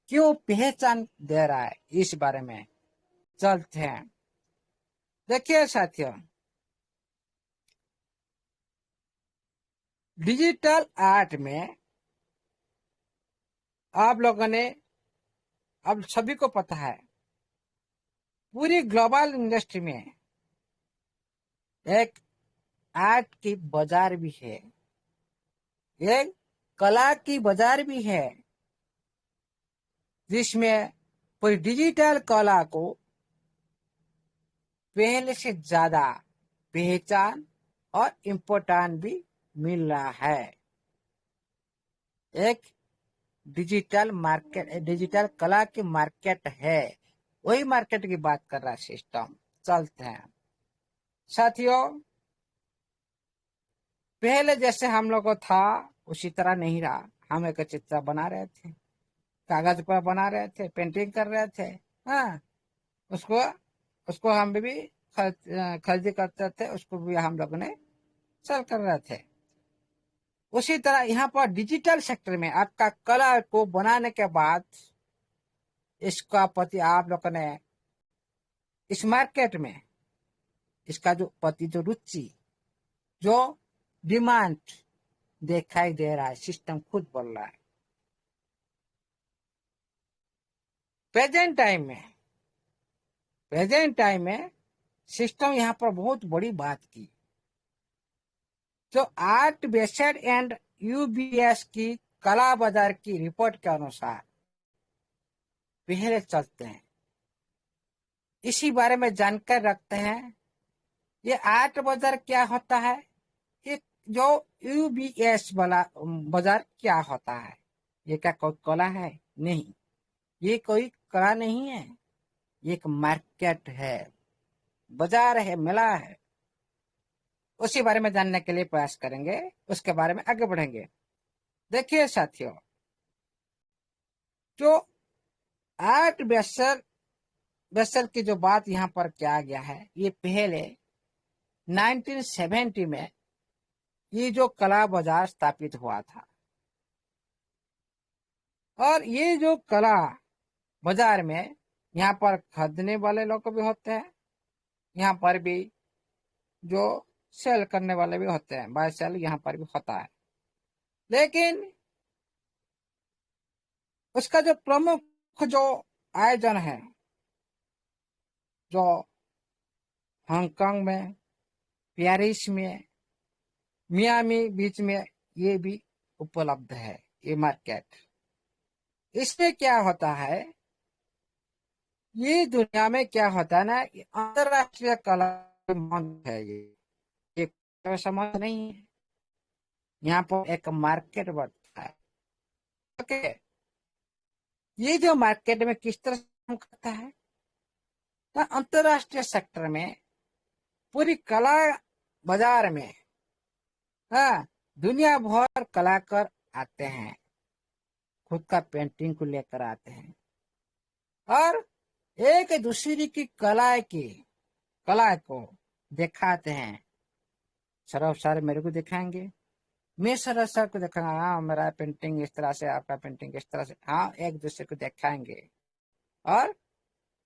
क्यों पहचान दे रहा है, इस बारे में चलते हैं। देखिए साथियों, डिजिटल आर्ट में आप लोगों ने, अब सभी को पता है, पूरी ग्लोबल इंडस्ट्री में एक आर्ट की बाजार भी है, एक कला की बाजार भी है, जिसमें पूरी डिजिटल कला को पहले से ज्यादा पहचान और इम्पोर्टेंट भी मिल रहा है। एक डिजिटल मार्केट, डिजिटल कला की मार्केट है, वही मार्केट की बात कर रहा है सिस्टम। चलते हैं साथियों, पहले जैसे हम लोग को था उसी तरह नहीं रहा। हम एक चित्र बना रहे थे, कागज पर बना रहे थे, पेंटिंग कर रहे थे। हाँ, उसको उसको हम भी खरीदी करते थे, उसको भी हम लोग ने सेल कर रहे थे। उसी तरह यहाँ पर डिजिटल सेक्टर में आपका कला को बनाने के बाद इसका प्रति आप लोगों ने इस मार्केट में इसका जो प्रति जो रुचि, जो डिमांड दिखाई दे रहा है, सिस्टम खुद बोल रहा है। प्रेजेंट टाइम में सिस्टम यहाँ पर बहुत बड़ी बात की, जो आर्ट बेस्ड एंड यूबीएस की कला बाजार की रिपोर्ट के अनुसार पहले चलते हैं, इसी बारे में जानकर रखते हैं। ये आर्ट बाजार क्या होता है, ये जो यूबीएस वाला बाजार क्या होता है। ये क्या कोई कला है? नहीं, ये कोई कला नहीं है, ये एक मार्केट है, बाजार है, मेला है। उसी बारे में जानने के लिए प्रयास करेंगे, उसके बारे में आगे बढ़ेंगे। देखिए साथियों, जो आर्ट बेस्ड की जो बात यहाँ पर किया गया है, ये पहले 1970 में ये जो कला बाजार स्थापित हुआ था। और ये जो कला बाजार में यहाँ पर खरीदने वाले लोग भी होते हैं, यहाँ पर भी जो सेल करने वाले भी होते हैं, बाय सेल यहाँ पर भी होता है। लेकिन उसका जो प्रमुख जो आयोजन है, जो हांगकांग में, पेरिस में, मियामी बीच में ये भी उपलब्ध है, ये मार्केट। इसमें क्या होता है, ये दुनिया में क्या होता है ना, अंतरराष्ट्रीय कला मंच है। ये समझ नहीं है, यहाँ पर एक मार्केट बढ़ता है। ओके, ये जो मार्केट में किस तरह से काम करता है, तो अंतरराष्ट्रीय सेक्टर में पूरी कला बाजार में हाँ दुनिया भर कलाकार आते हैं, खुद का पेंटिंग को लेकर आते हैं और एक दूसरे की कला को दिखाते हैं। सौरभ सर मेरे को दिखाएंगे, मैं सौरभ सर को दिखाऊंगा, हाँ मेरा पेंटिंग इस तरह से, आपका पेंटिंग इस तरह से। हाँ, एक दूसरे को दिखाएंगे और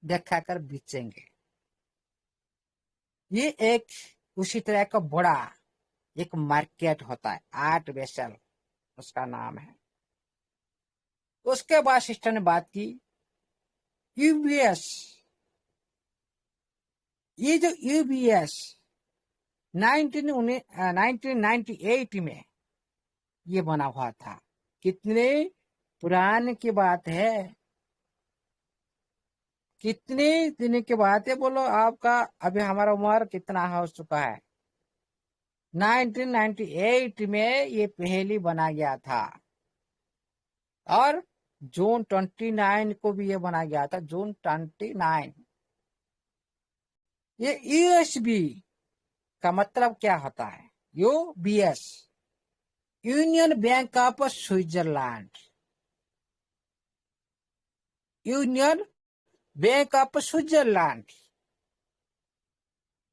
दिखाकर बेचेंगे। ये एक उसी तरह का बड़ा एक मार्केट होता है, आर्ट बेस्ड उसका नाम है। उसके बाद सिस्टर ने बात की यूबीएस। ये जो यूबीएस 1998 में ये बना हुआ था। कितने पुराने की बात है, कितने दिन की बात है, बोलो आपका। अभी हमारा उम्र कितना हो चुका है, 1998 में ये पहली बना गया था और जून 29 को भी ये बना गया था, जून 29। ये यूएसबी का मतलब क्या होता है, UBS, union bank of Switzerland, union bank of Switzerland.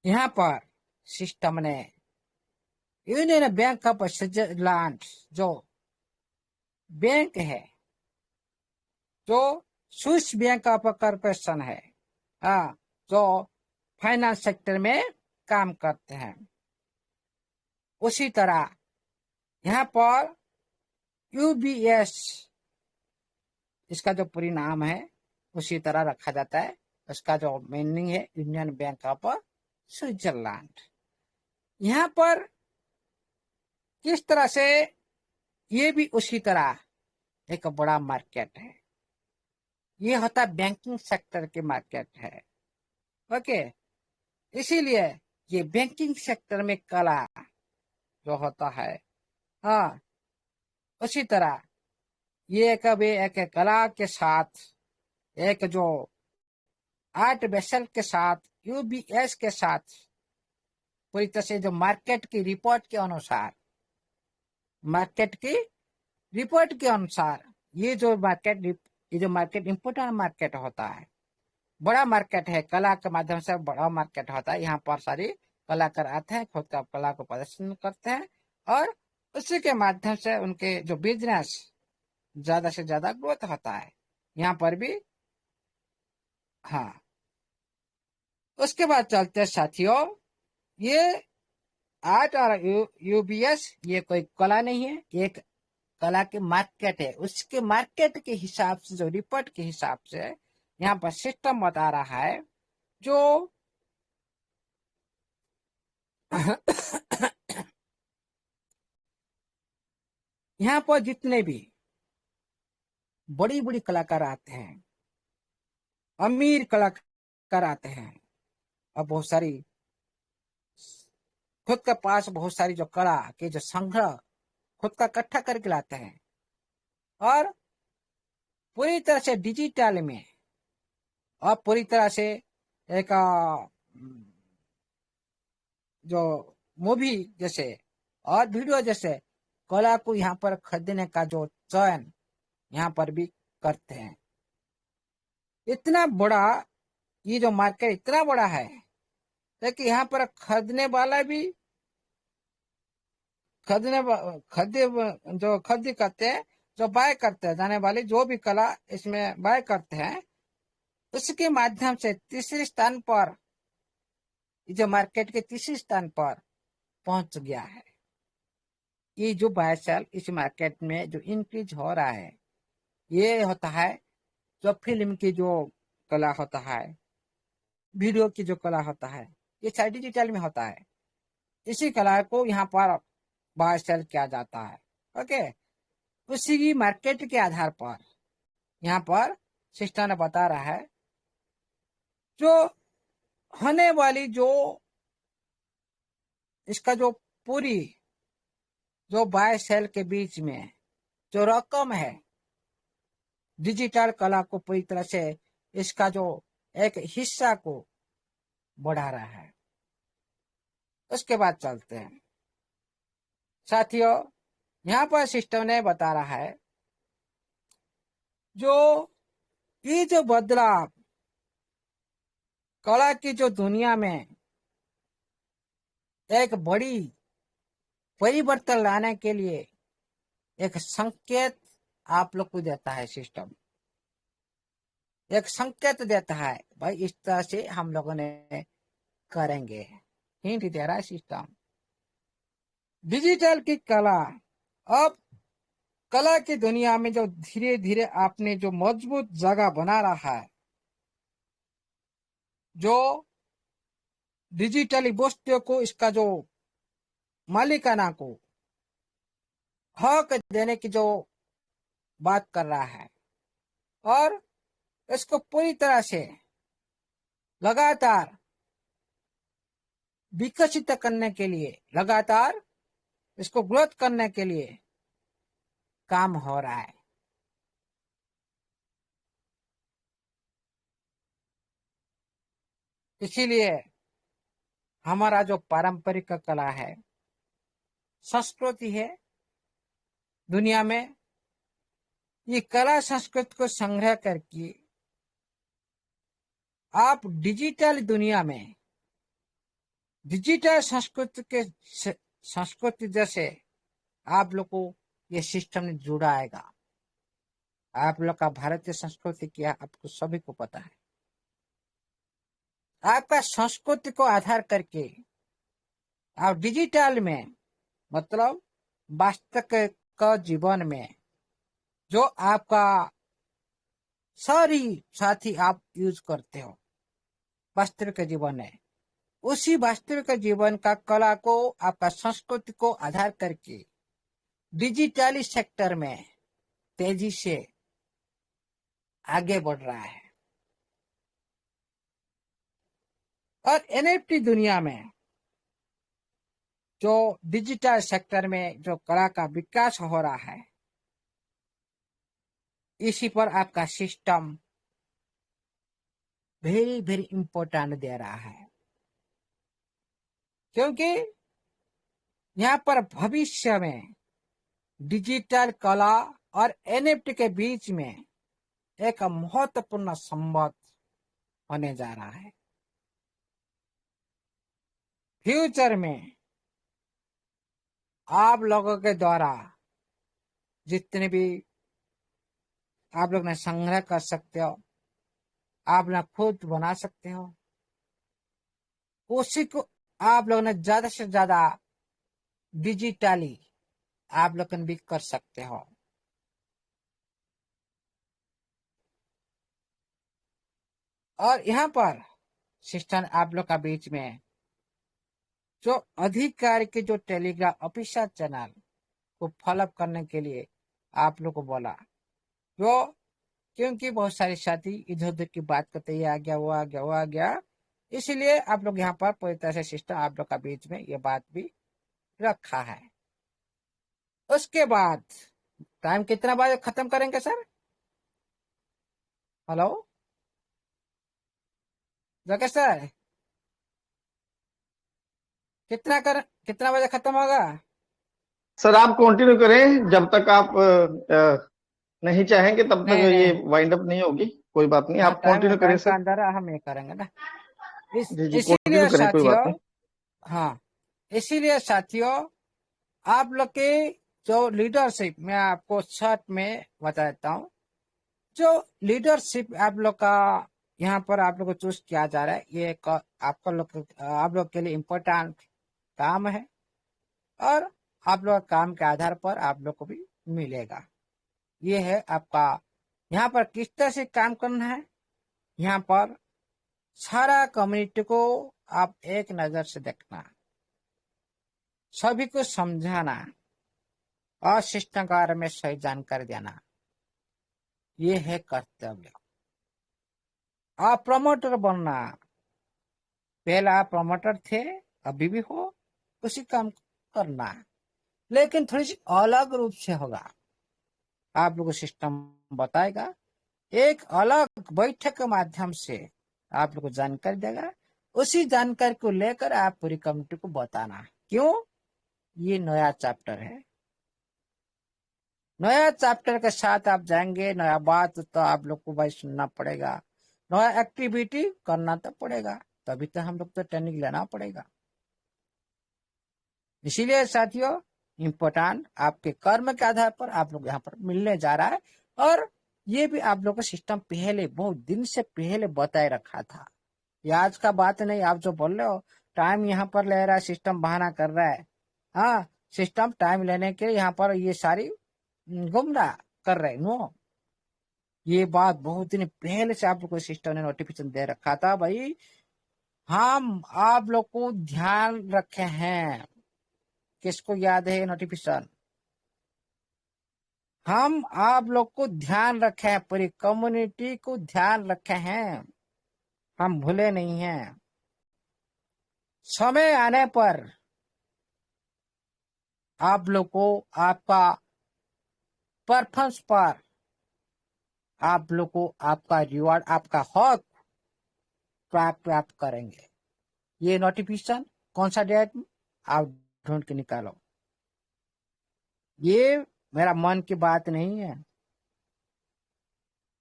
यहाँ पर सिस्टम ने यूनियन बैंक ऑफ स्विट्जरलैंड जो बैंक है, जो स्विस बैंक ऑफ कॉर्पोरेशन है, हाँ, जो फाइनेंस सेक्टर में काम करते हैं, उसी तरह यहाँ पर यूबीएस इसका जो परिणाम है उसी तरह रखा जाता है। उसका जो मीनिंग है यूनियन बैंक ऑफ स्विट्जरलैंड। यहाँ पर किस तरह से ये भी उसी तरह एक बड़ा मार्केट है। ये होता है बैंकिंग सेक्टर के मार्केट है। ओके, इसीलिए ये बैंकिंग सेक्टर में कला जो होता है, हाँ, उसी तरह ये कभी एक कला के साथ, एक जो आर्ट बेसल के साथ, यूबीएस के साथ पूरी तरह से जो मार्केट की रिपोर्ट के अनुसार, मार्केट की रिपोर्ट के अनुसार ये जो मार्केट इम्पोर्टेंट मार्केट होता है, बड़ा मार्केट है, कला के माध्यम से बड़ा मार्केट होता है। यहाँ पर सारी कलाकार आते हैं, खुद का कला को प्रदर्शन करते हैं और उसी के माध्यम से उनके जो बिजनेस ज्यादा से ज्यादा ग्रोथ होता है। यहाँ पर भी, हाँ। उसके बाद चलते हैं साथियों, ये आर्ट और यूबीएस ये कोई कला नहीं है, एक कला के मार्केट है। उसके मार्केट के हिसाब से, जो रिपोर्ट के हिसाब से यहाँ पर सिस्टम बता रहा है, जो यहाँ पर जितने भी बड़ी बड़ी कलाकार आते हैं, अमीर कलाकार आते हैं, और बहुत सारी खुद के पास बहुत सारी जो कला के जो संग्रह खुद का इकट्ठा करके लाते हैं और पूरी तरह से डिजिटल में और पूरी तरह से एक जो मूवी जैसे और वीडियो जैसे कला को यहाँ पर खरीदने का जो चयन यहाँ पर भी करते हैं। इतना बड़ा ये जो मार्केट इतना बड़ा है, लेकिन यहाँ पर खरीदने वाला भी खरीदी करते हैं, जो बाय करते हैं, जाने वाली जो भी कला इसमें बाय करते हैं, उसके माध्यम से तीसरे स्थान पर, जो मार्केट के तीसरे स्थान पर पहुंच गया है। ये जो बाय सेल इस मार्केट में जो इंक्रीज हो रहा है, ये होता है जो फिल्म की जो कला होता है, वीडियो की जो कला होता है, ये सारी डिजिटल में होता है। इसी कला को यहाँ पर बाय सेल किया जाता है। ओके, उसी मार्केट के आधार पर यहाँ पर सिस्टम ने बता रहा है, जो होने वाली जो इसका जो पूरी जो बाय सेल के बीच में जो रकम है, डिजिटल कला को पूरी तरह से इसका जो एक हिस्सा को बढ़ा रहा है। उसके बाद चलते हैं साथियों, यहाँ पर सिस्टम ने बता रहा है, जो ये जो बदलाव कला की जो दुनिया में एक बड़ी परिवर्तन लाने के लिए एक संकेत आप लोग को देता है। सिस्टम एक संकेत देता है, भाई इस तरह से हम लोगों ने करेंगे, हिंट दे रहा है सिस्टम। डिजिटल की कला अब कला की दुनिया में जो धीरे धीरे आपने जो मजबूत जगह बना रहा है, जो डिजिटली वस्तुओं को इसका जो मालिकाना को हक देने की जो बात कर रहा है, और इसको पूरी तरह से लगातार विकसित करने के लिए, लगातार इसको ग्रोथ करने के लिए काम हो रहा है। इसीलिए हमारा जो पारंपरिक कला है, संस्कृति है, दुनिया में ये कला संस्कृति को संग्रह करके आप डिजिटल दुनिया में डिजिटल संस्कृति जैसे आप लोग को ये सिस्टम ने जुड़ाएगा। आप लोग का भारतीय संस्कृति क्या आपको सभी को पता है। आपका संस्कृति को आधार करके आप डिजिटल में, मतलब वास्तविक जीवन में जो आपका सारी साथी आप यूज करते हो वास्तविक जीवन है, उसी वास्तविक जीवन का कला को आपका संस्कृति को आधार करके डिजिटली सेक्टर में तेजी से आगे बढ़ रहा है। और एनएफटी दुनिया में जो डिजिटल सेक्टर में जो कला का विकास हो रहा है, इसी पर आपका सिस्टम वेरी वेरी इंपॉर्टेंट दे रहा है, क्योंकि यहाँ पर भविष्य में डिजिटल कला और एनएफटी के बीच में एक महत्वपूर्ण संबंध होने जा रहा है। फ्यूचर में आप लोगों के द्वारा जितने भी आप लोग ने संग्रह कर सकते हो, आप लोग खुद बना सकते हो, उसी को आप लोग ने ज्यादा से ज्यादा डिजिटली आप लोग भी कर सकते हो। और यहाँ पर सिस्टम आप लोग का बीच में जो अधिकारी के जो टेलीग्राम ऑफिशियल चैनल को फॉलो करने के लिए आप लोग को बोला, जो क्योंकि बहुत सारे साथी इधर उधर की बात करते ये आ गया वो आ गया वो आ गया, इसीलिए आप लोग यहाँ पर पूरी तरह से सिस्टम आप लोग का बीच में ये बात भी रखा है। उसके बाद टाइम कितना बजे खत्म करेंगे सर? हेलो जगह सर, कितना बजे खत्म होगा? सर आप कंटिन्यू करें जब तक आप नहीं चाहेंगे तब तक नहीं ये नहीं, वाइंड अप नहीं होगी। कोई बात नहीं, हाँ आप टाइम कंटिन्यू करें टाइम का सर। अंदर हम ये करेंगे ना। जी जी, कंटिन्यू इसीलिए करें, कोई साथियों, बात नहीं। हाँ इसीलिए साथियों, आप लोग की जो लीडरशिप, मैं आपको शॉर्ट में बता देता हूँ, जो लीडरशिप आप लोग का यहाँ पर आप लोग को चूज किया जा रहा है, ये एक आप लोग के लिए इम्पोर्टेंट काम है, और आप लोग काम के आधार पर आप लोग को भी मिलेगा। ये है आपका यहाँ पर किस तरह से काम करना है। यहाँ पर सारा कम्युनिटी को आप एक नजर से देखना, सभी को समझाना और सिस्टम के बारे में सही जानकारी देना, ये है कर्तव्य। आप प्रमोटर बनना, पहले आप प्रमोटर थे, अभी भी हो, उसी काम करना, लेकिन थोड़ी सी अलग रूप से होगा। आप लोगों को सिस्टम बताएगा, एक अलग बैठक के माध्यम से आप लोग को जानकारी देगा, उसी जानकारी को लेकर आप पूरी कमेटी को बताना। क्यों? ये नया चैप्टर है, नया चैप्टर के साथ आप जाएंगे, नया बात तो आप लोग को भाई सुनना पड़ेगा, नया एक्टिविटी करना तो पड़ेगा, तभी तो हम लोग तो ट्रेनिंग लेना पड़ेगा। इसीलिए साथियों, इम्पोर्टेंट आपके कर्म के आधार पर आप लोग यहाँ पर मिलने जा रहा है। और ये भी आप लोग का सिस्टम पहले बहुत दिन से पहले बताए रखा था, ये आज का बात नहीं। आप जो बोल रहे हो टाइम यहाँ पर ले रहा है, सिस्टम बहाना कर रहा है, हाँ सिस्टम टाइम लेने के लिए यहाँ पर ये सारी गुमराह कर रहे। नो, ये बात बहुत दिन पहले से आप लोग को सिस्टम ने नोटिफिकेशन दे रखा था, भाई हम आप लोग को ध्यान रखे हैं। किसको याद है नोटिफिकेशन? हम आप लोग को ध्यान रखे हैं, पूरी कम्युनिटी को ध्यान रखे हैं, हम भूले नहीं हैं। समय आने पर आप लोग को आपका परफॉर्मेंस पर आप लोग को आपका रिवार्ड, आपका हक प्राप्त करेंगे। ये नोटिफिकेशन कौन सा डेट में आप ढूंढ के निकालो, ये मेरा मन की बात नहीं है।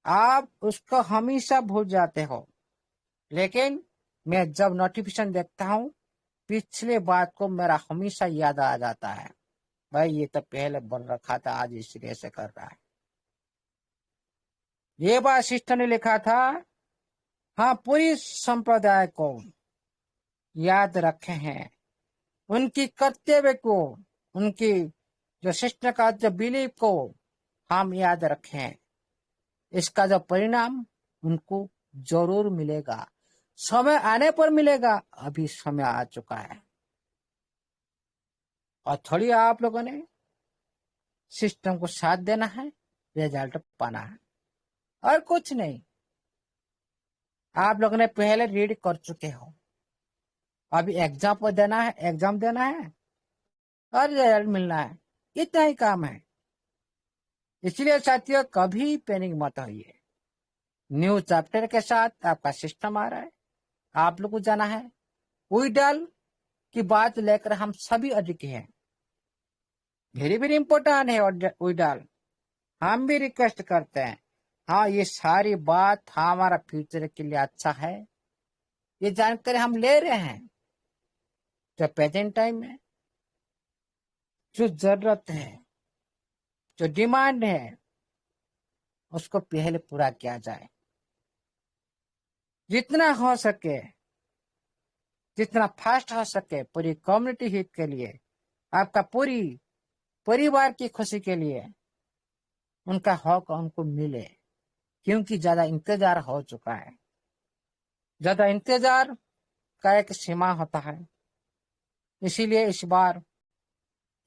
आप उसको हमेशा भूल जाते हो, लेकिन मैं जब नोटिफिकेशन देखता हूँ, पिछले बात को मेरा हमेशा याद आ जाता है, भाई ये तो पहले बोल रखा था, आज इसलिए से कर रहा है। ये बात सिस्टर ने लिखा था, हाँ पूरी संप्रदाय को याद रखे हैं, उनकी कर्तव्य को, उनकी जो सिस्टर का जो बिलीव को हम याद रखें। इसका जो परिणाम उनको जरूर मिलेगा, समय आने पर मिलेगा, अभी समय आ चुका है। और थोड़ी आप लोगों ने सिस्टम को साथ देना है, रिजल्ट पाना है। और कुछ नहीं। आप लोगों ने पहले रीड कर चुके हो, अभी एग्जाम देना है और रिजल्ट मिलना है, इतना ही काम है। इसलिए साथियों कभी पैनिक मत होइए। न्यू चैप्टर के साथ आपका सिस्टम आ रहा है, आप लोग को जाना है। उइडाल की बात लेकर हम सभी अधिक हैं, वेरी वेरी इंपॉर्टेंट है उइडाल। हम भी रिक्वेस्ट करते हैं, हाँ ये सारी बात हमारा फ्यूचर के लिए अच्छा है, ये जानकारी हम ले रहे हैं। जो प्रेजेंट टाइम में जो जरूरत है, जो डिमांड है, उसको पहले पूरा किया जाए। जितना हो सके, जितना फास्ट हो सके, पूरी कम्युनिटी हित के लिए, आपका पूरी परिवार की खुशी के लिए उनका हक उनको मिले, क्योंकि ज्यादा इंतजार हो चुका है। ज्यादा इंतजार का एक सीमा होता है। इसीलिए इस बार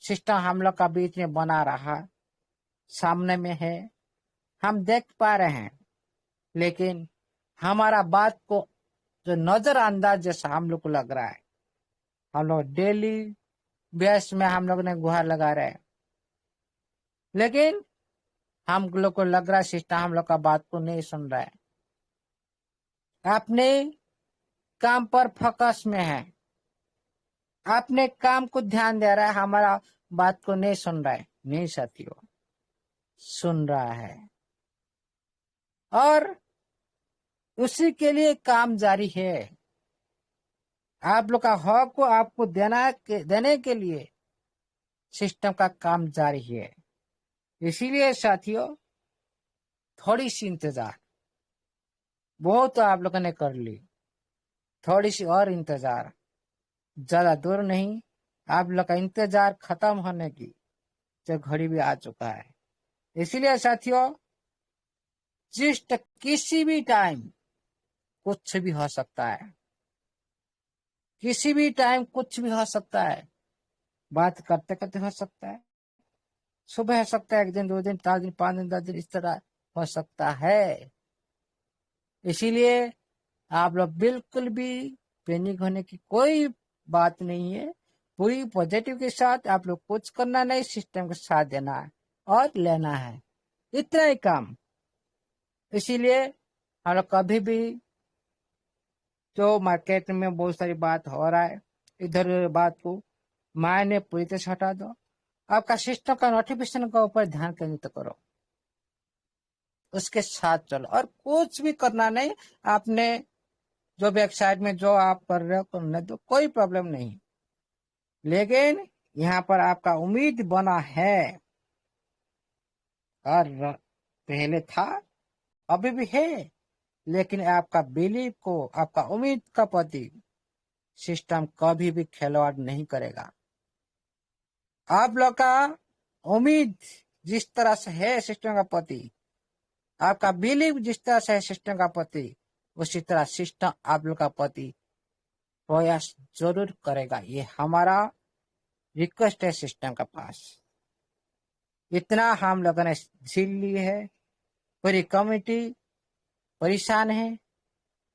सिस्टम हम लोग का बीच में बना रहा, सामने में है, हम देख पा रहे हैं, लेकिन हमारा बात को जो नजरअंदाज जैसा हम लोग को लग रहा है। हम लोग डेली बेस में हम लोग ने गुहार लगा रहे हैं, लेकिन हम लोग को लग रहा है सिस्टम हम लोग का बात को नहीं सुन रहा है। अपने काम पर फोकस में है, अपने काम को ध्यान दे रहा है, हमारा बात को नहीं सुन रहा है। नहीं साथियों, सुन रहा है और उसी के लिए काम जारी है। आप लोग का हक को आपको देने के लिए सिस्टम का काम जारी है। इसीलिए साथियों थोड़ी सी इंतजार, बहुत आप लोगों ने कर ली, थोड़ी सी और इंतजार, ज्यादा दूर नहीं। आप लोग का इंतजार खत्म होने की जो घड़ी भी आ चुका है। इसीलिए साथियों किसी भी टाइम कुछ भी हो सकता है, किसी भी टाइम कुछ भी हो सकता है। बात करते करते हो सकता है, सुबह हो सकता है, 1 दिन 2 दिन 4 दिन 5 दिन 10 दिन, इस तरह हो सकता है। इसीलिए आप लोग बिल्कुल भी पैनिक होने की कोई बात नहीं है। पूरी पॉजिटिव के साथ आप लोग कुछ करना नहीं, सिस्टम के साथ देना है और लेना है, इतना ही काम। इसीलिए हम लोग कभी भी जो मार्केट में बहुत सारी बात हो रहा है, इधर बात को मायने पूरी तरह से हटा दो। आपका सिस्टम का नोटिफिकेशन का ऊपर ध्यान केंद्रित करो, उसके साथ चलो और कुछ भी करना नहीं। आपने जो वेबसाइट में जो आप कर रहे हो करने दो, कोई प्रॉब्लम नहीं। लेकिन यहाँ पर आपका उम्मीद बना है और पहले था, अभी भी है, लेकिन आपका बिलीव को, आपका उम्मीद का प्रति सिस्टम कभी भी खिलवाड़ नहीं करेगा। आप लोग का उम्मीद जिस तरह से है सिस्टम का प्रति, आपका बिलीव जिस तरह से है सिस्टम का प्रति, उसी तरह सिस्टम आप लोग का प्रति प्रयास जरूर करेगा। ये हमारा रिक्वेस्ट है सिस्टम का पास। इतना हम लोगों ने झील ली है, पूरी कम्युनिटी परेशान है,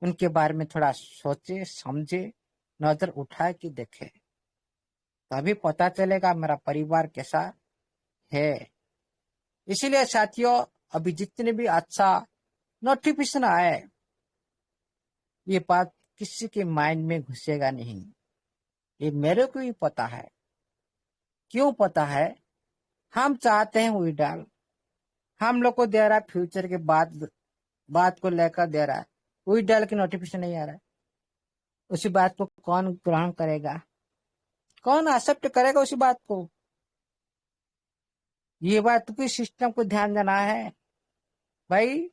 उनके बारे में थोड़ा सोचे समझे, नजर उठाए कि देखे, तभी पता चलेगा मेरा परिवार कैसा है। इसीलिए साथियों अभी जितने भी अच्छा नोटिफिकेशन आए, ये बात किसी के माइंड में घुसेगा नहीं, ये मेरे को भी पता है। क्यों पता है? हम चाहते हैं उइडाल हम लोग को दे रहा है, फ्यूचर के बात को लेकर दे रहा है। उइडाल की नोटिफिकेशन नहीं आ रहा है, उसी बात को कौन ग्रहण करेगा, कौन एक्सेप्ट करेगा उसी बात को? ये बात को सिस्टम को ध्यान देना है भाई।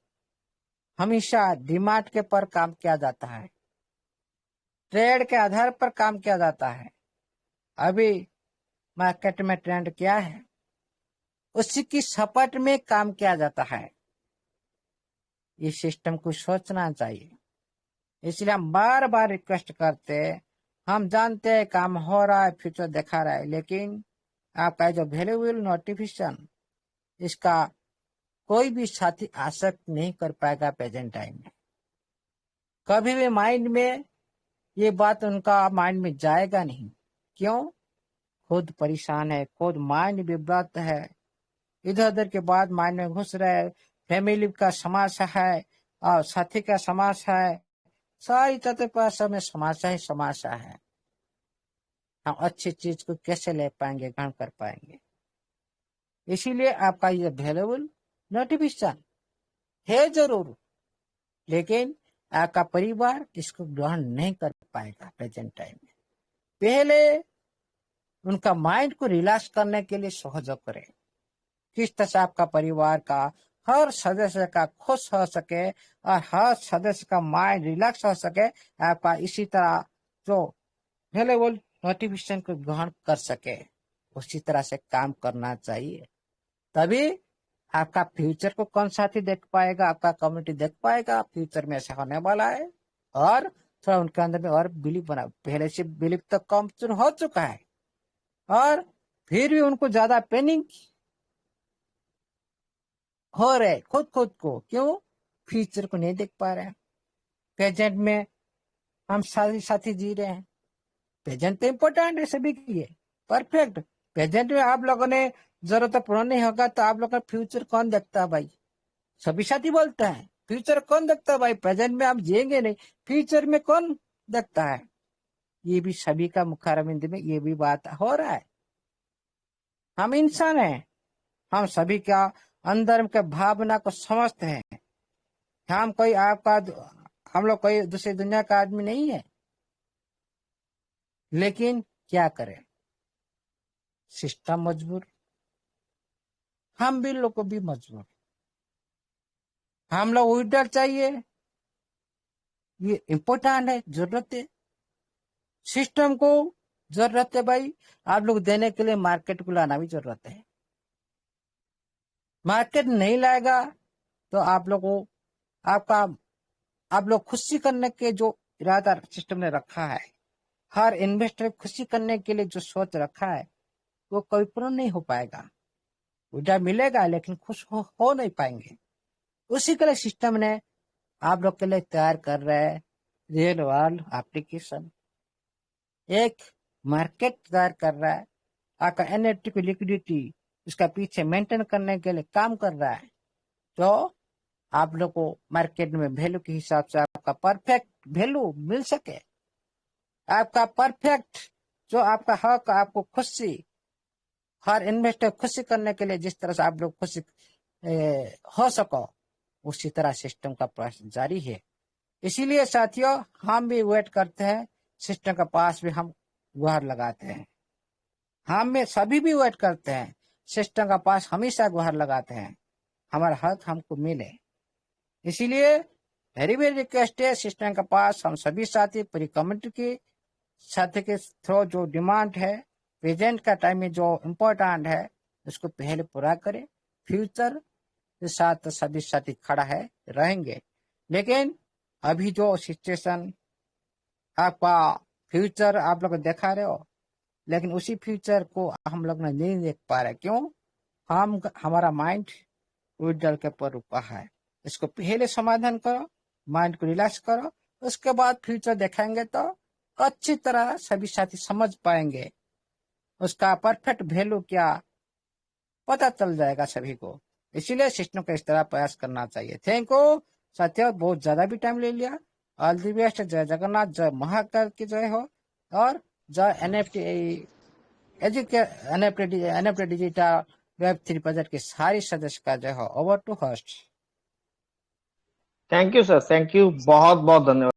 हमेशा डिमांड के पर काम किया जाता है, ट्रेड के आधार पर काम किया जाता है। अभी मार्केट में ट्रेंड क्या है, उसी की सपोर्ट में काम किया जाता है। इस सिस्टम को सोचना चाहिए। इसलिए हम बार बार रिक्वेस्ट करते हैं, हम जानते हैं काम हो रहा है, फ्यूचर दिखा रहा है, लेकिन आपका जो वैल्यूएबल नोटिफिकेशन, इसका कोई भी साथी आसक्त नहीं कर पाएगा प्रेजेंट टाइम में। कभी भी माइंड में ये बात उनका माइंड में जाएगा नहीं। क्यों? खुद परेशान है, खुद माइंड विभ्रांत है, इधर उधर के बाद माइंड में घुस रहे, फैमिली का समस्या है और साथी का समस्या है, सारी तथ्य पर सब में समस्या ही समस्या है। हम अच्छी चीज को कैसे ले पाएंगे, ग्रहण कर पाएंगे? इसीलिए आपका ये अवेलेबल नोटिफिकेशन है जरूर, लेकिन आपका परिवार इसको ग्रहण नहीं कर पाएगा प्रेजेंट टाइम में। पहले उनका माइंड को रिलैक्स करने के लिए सहयोग करें। किस तरह से आपका परिवार का हर सदस्य का खुश हो सके और हर सदस्य का माइंड रिलैक्स हो सके, आपका इसी तरह जो अवेलेबल नोटिफिकेशन को ग्रहण कर सके, उसी तरह से काम करना चाहिए। तभी आपका फ्यूचर को कौन साथी देख पाएगा, आपका कम्युनिटी देख पाएगा फ्यूचर में ऐसा होने वाला है, और थोड़ा उनके अंदर में और बिलीव बना। पहले से बिलीव तो कम हो चुका है और फिर भी उनको ज्यादा पेनिंग हो रहे खुद को। क्यों? फ्यूचर को नहीं देख पा रहे हैं। प्रेजेंट में हम साथी जी रहे हैं। प्रेजेंट तो इम्पोर्टेंट है सभी के लिए, परफेक्ट। प्रेजेंट में आप लोगों ने जरूरत पूर्ण नहीं होगा तो आप लोग का फ्यूचर कौन देखता है भाई? सभी साथी बोलते हैं फ्यूचर कौन देखता है भाई? प्रेजेंट में हम जिएंगे नहीं, फ्यूचर में कौन देखता है? ये भी सभी का मुखारबिंद में ये भी बात हो रहा है। हम इंसान हैं, हम सभी का अंदर के भावना को समझते हैं। हम लोग कोई दूसरी दुनिया का आदमी नहीं है। लेकिन क्या करें, सिस्टम मजबूर, हम भी लोग को भी मजबूर। हम लोग विड्रॉल चाहिए, ये इम्पोर्टेंट है, जरूरत है। सिस्टम को जरूरत है भाई, आप लोग देने के लिए मार्केट को लाना भी जरूरत है। मार्केट नहीं लाएगा तो आप लोग खुशी करने के जो इरादा सिस्टम ने रखा है, हर इन्वेस्टर खुशी करने के लिए जो सोच रखा है, वो कभी पूर्ण नहीं हो पाएगा। उड़ा मिलेगा लेकिन खुश हो नहीं पाएंगे। उसी के लिए सिस्टम ने आप लोग के लिए तैयार कर रहे हैं रियल वर्ल्ड एप्लीकेशन, एक मार्केट तैयार कर रहा है। आपका एनएफटी की लिक्विडिटी उसका पीछे मेंटेन करने के लिए काम कर रहा है, तो आप लोग को मार्केट में वैल्यू के हिसाब से आपका परफेक्ट वैल्यू मिल सके। आपका परफेक्ट जो आपका हक, आपको खुशी, हर इन्वेस्टर खुशी करने के लिए जिस तरह से आप लोग खुशी हो सको, उसी तरह सिस्टम का प्रयास जारी है। इसीलिए साथियों, हम भी वेट करते हैं, सिस्टम के पास भी हम गुहार लगाते हैं। हम में सभी भी वेट करते हैं, सिस्टम का पास हमेशा गुहार लगाते हैं, हमारा हक हमको मिले। इसीलिए वेरी वेरी रिक्वेस्ट है, सिस्टम के पास हम सभी साथी पूरी कम्युनिटी की साथी के थ्रू जो डिमांड है प्रेजेंट का टाइम में जो इम्पोर्टेंट है, उसको पहले पूरा करें। फ्यूचर के साथ सभी साथी खड़ा है रहेंगे, लेकिन अभी जो सिचुएशन आपका फ्यूचर आप लोग देखा रहे हो, लेकिन उसी फ्यूचर को हम लोग नहीं देख पा रहे। क्यों? हमारा माइंड विड्रॉल के ऊपर रुका है। इसको पहले समाधान करो, माइंड को रिलैक्स करो, उसके बाद फ्यूचर देखेंगे तो अच्छी तरह सभी साथी समझ पाएंगे, उसका परफेक्ट वैल्यू क्या पता चल जाएगा सभी को। इसीलिए सिस्टम का इस तरह प्रयास करना चाहिए। थैंक यू साथियों, बहुत ज्यादा भी टाइम ले लिया। All the best. जय जगन्नाथ, जय महाकाल की जय हो, और जय एनएफटी डिजिटल Web3 प्रोजेक्ट के सारी सदस्य का जय हो। Over to host. Thank you sir, thank you, बहुत बहुत धन्यवाद।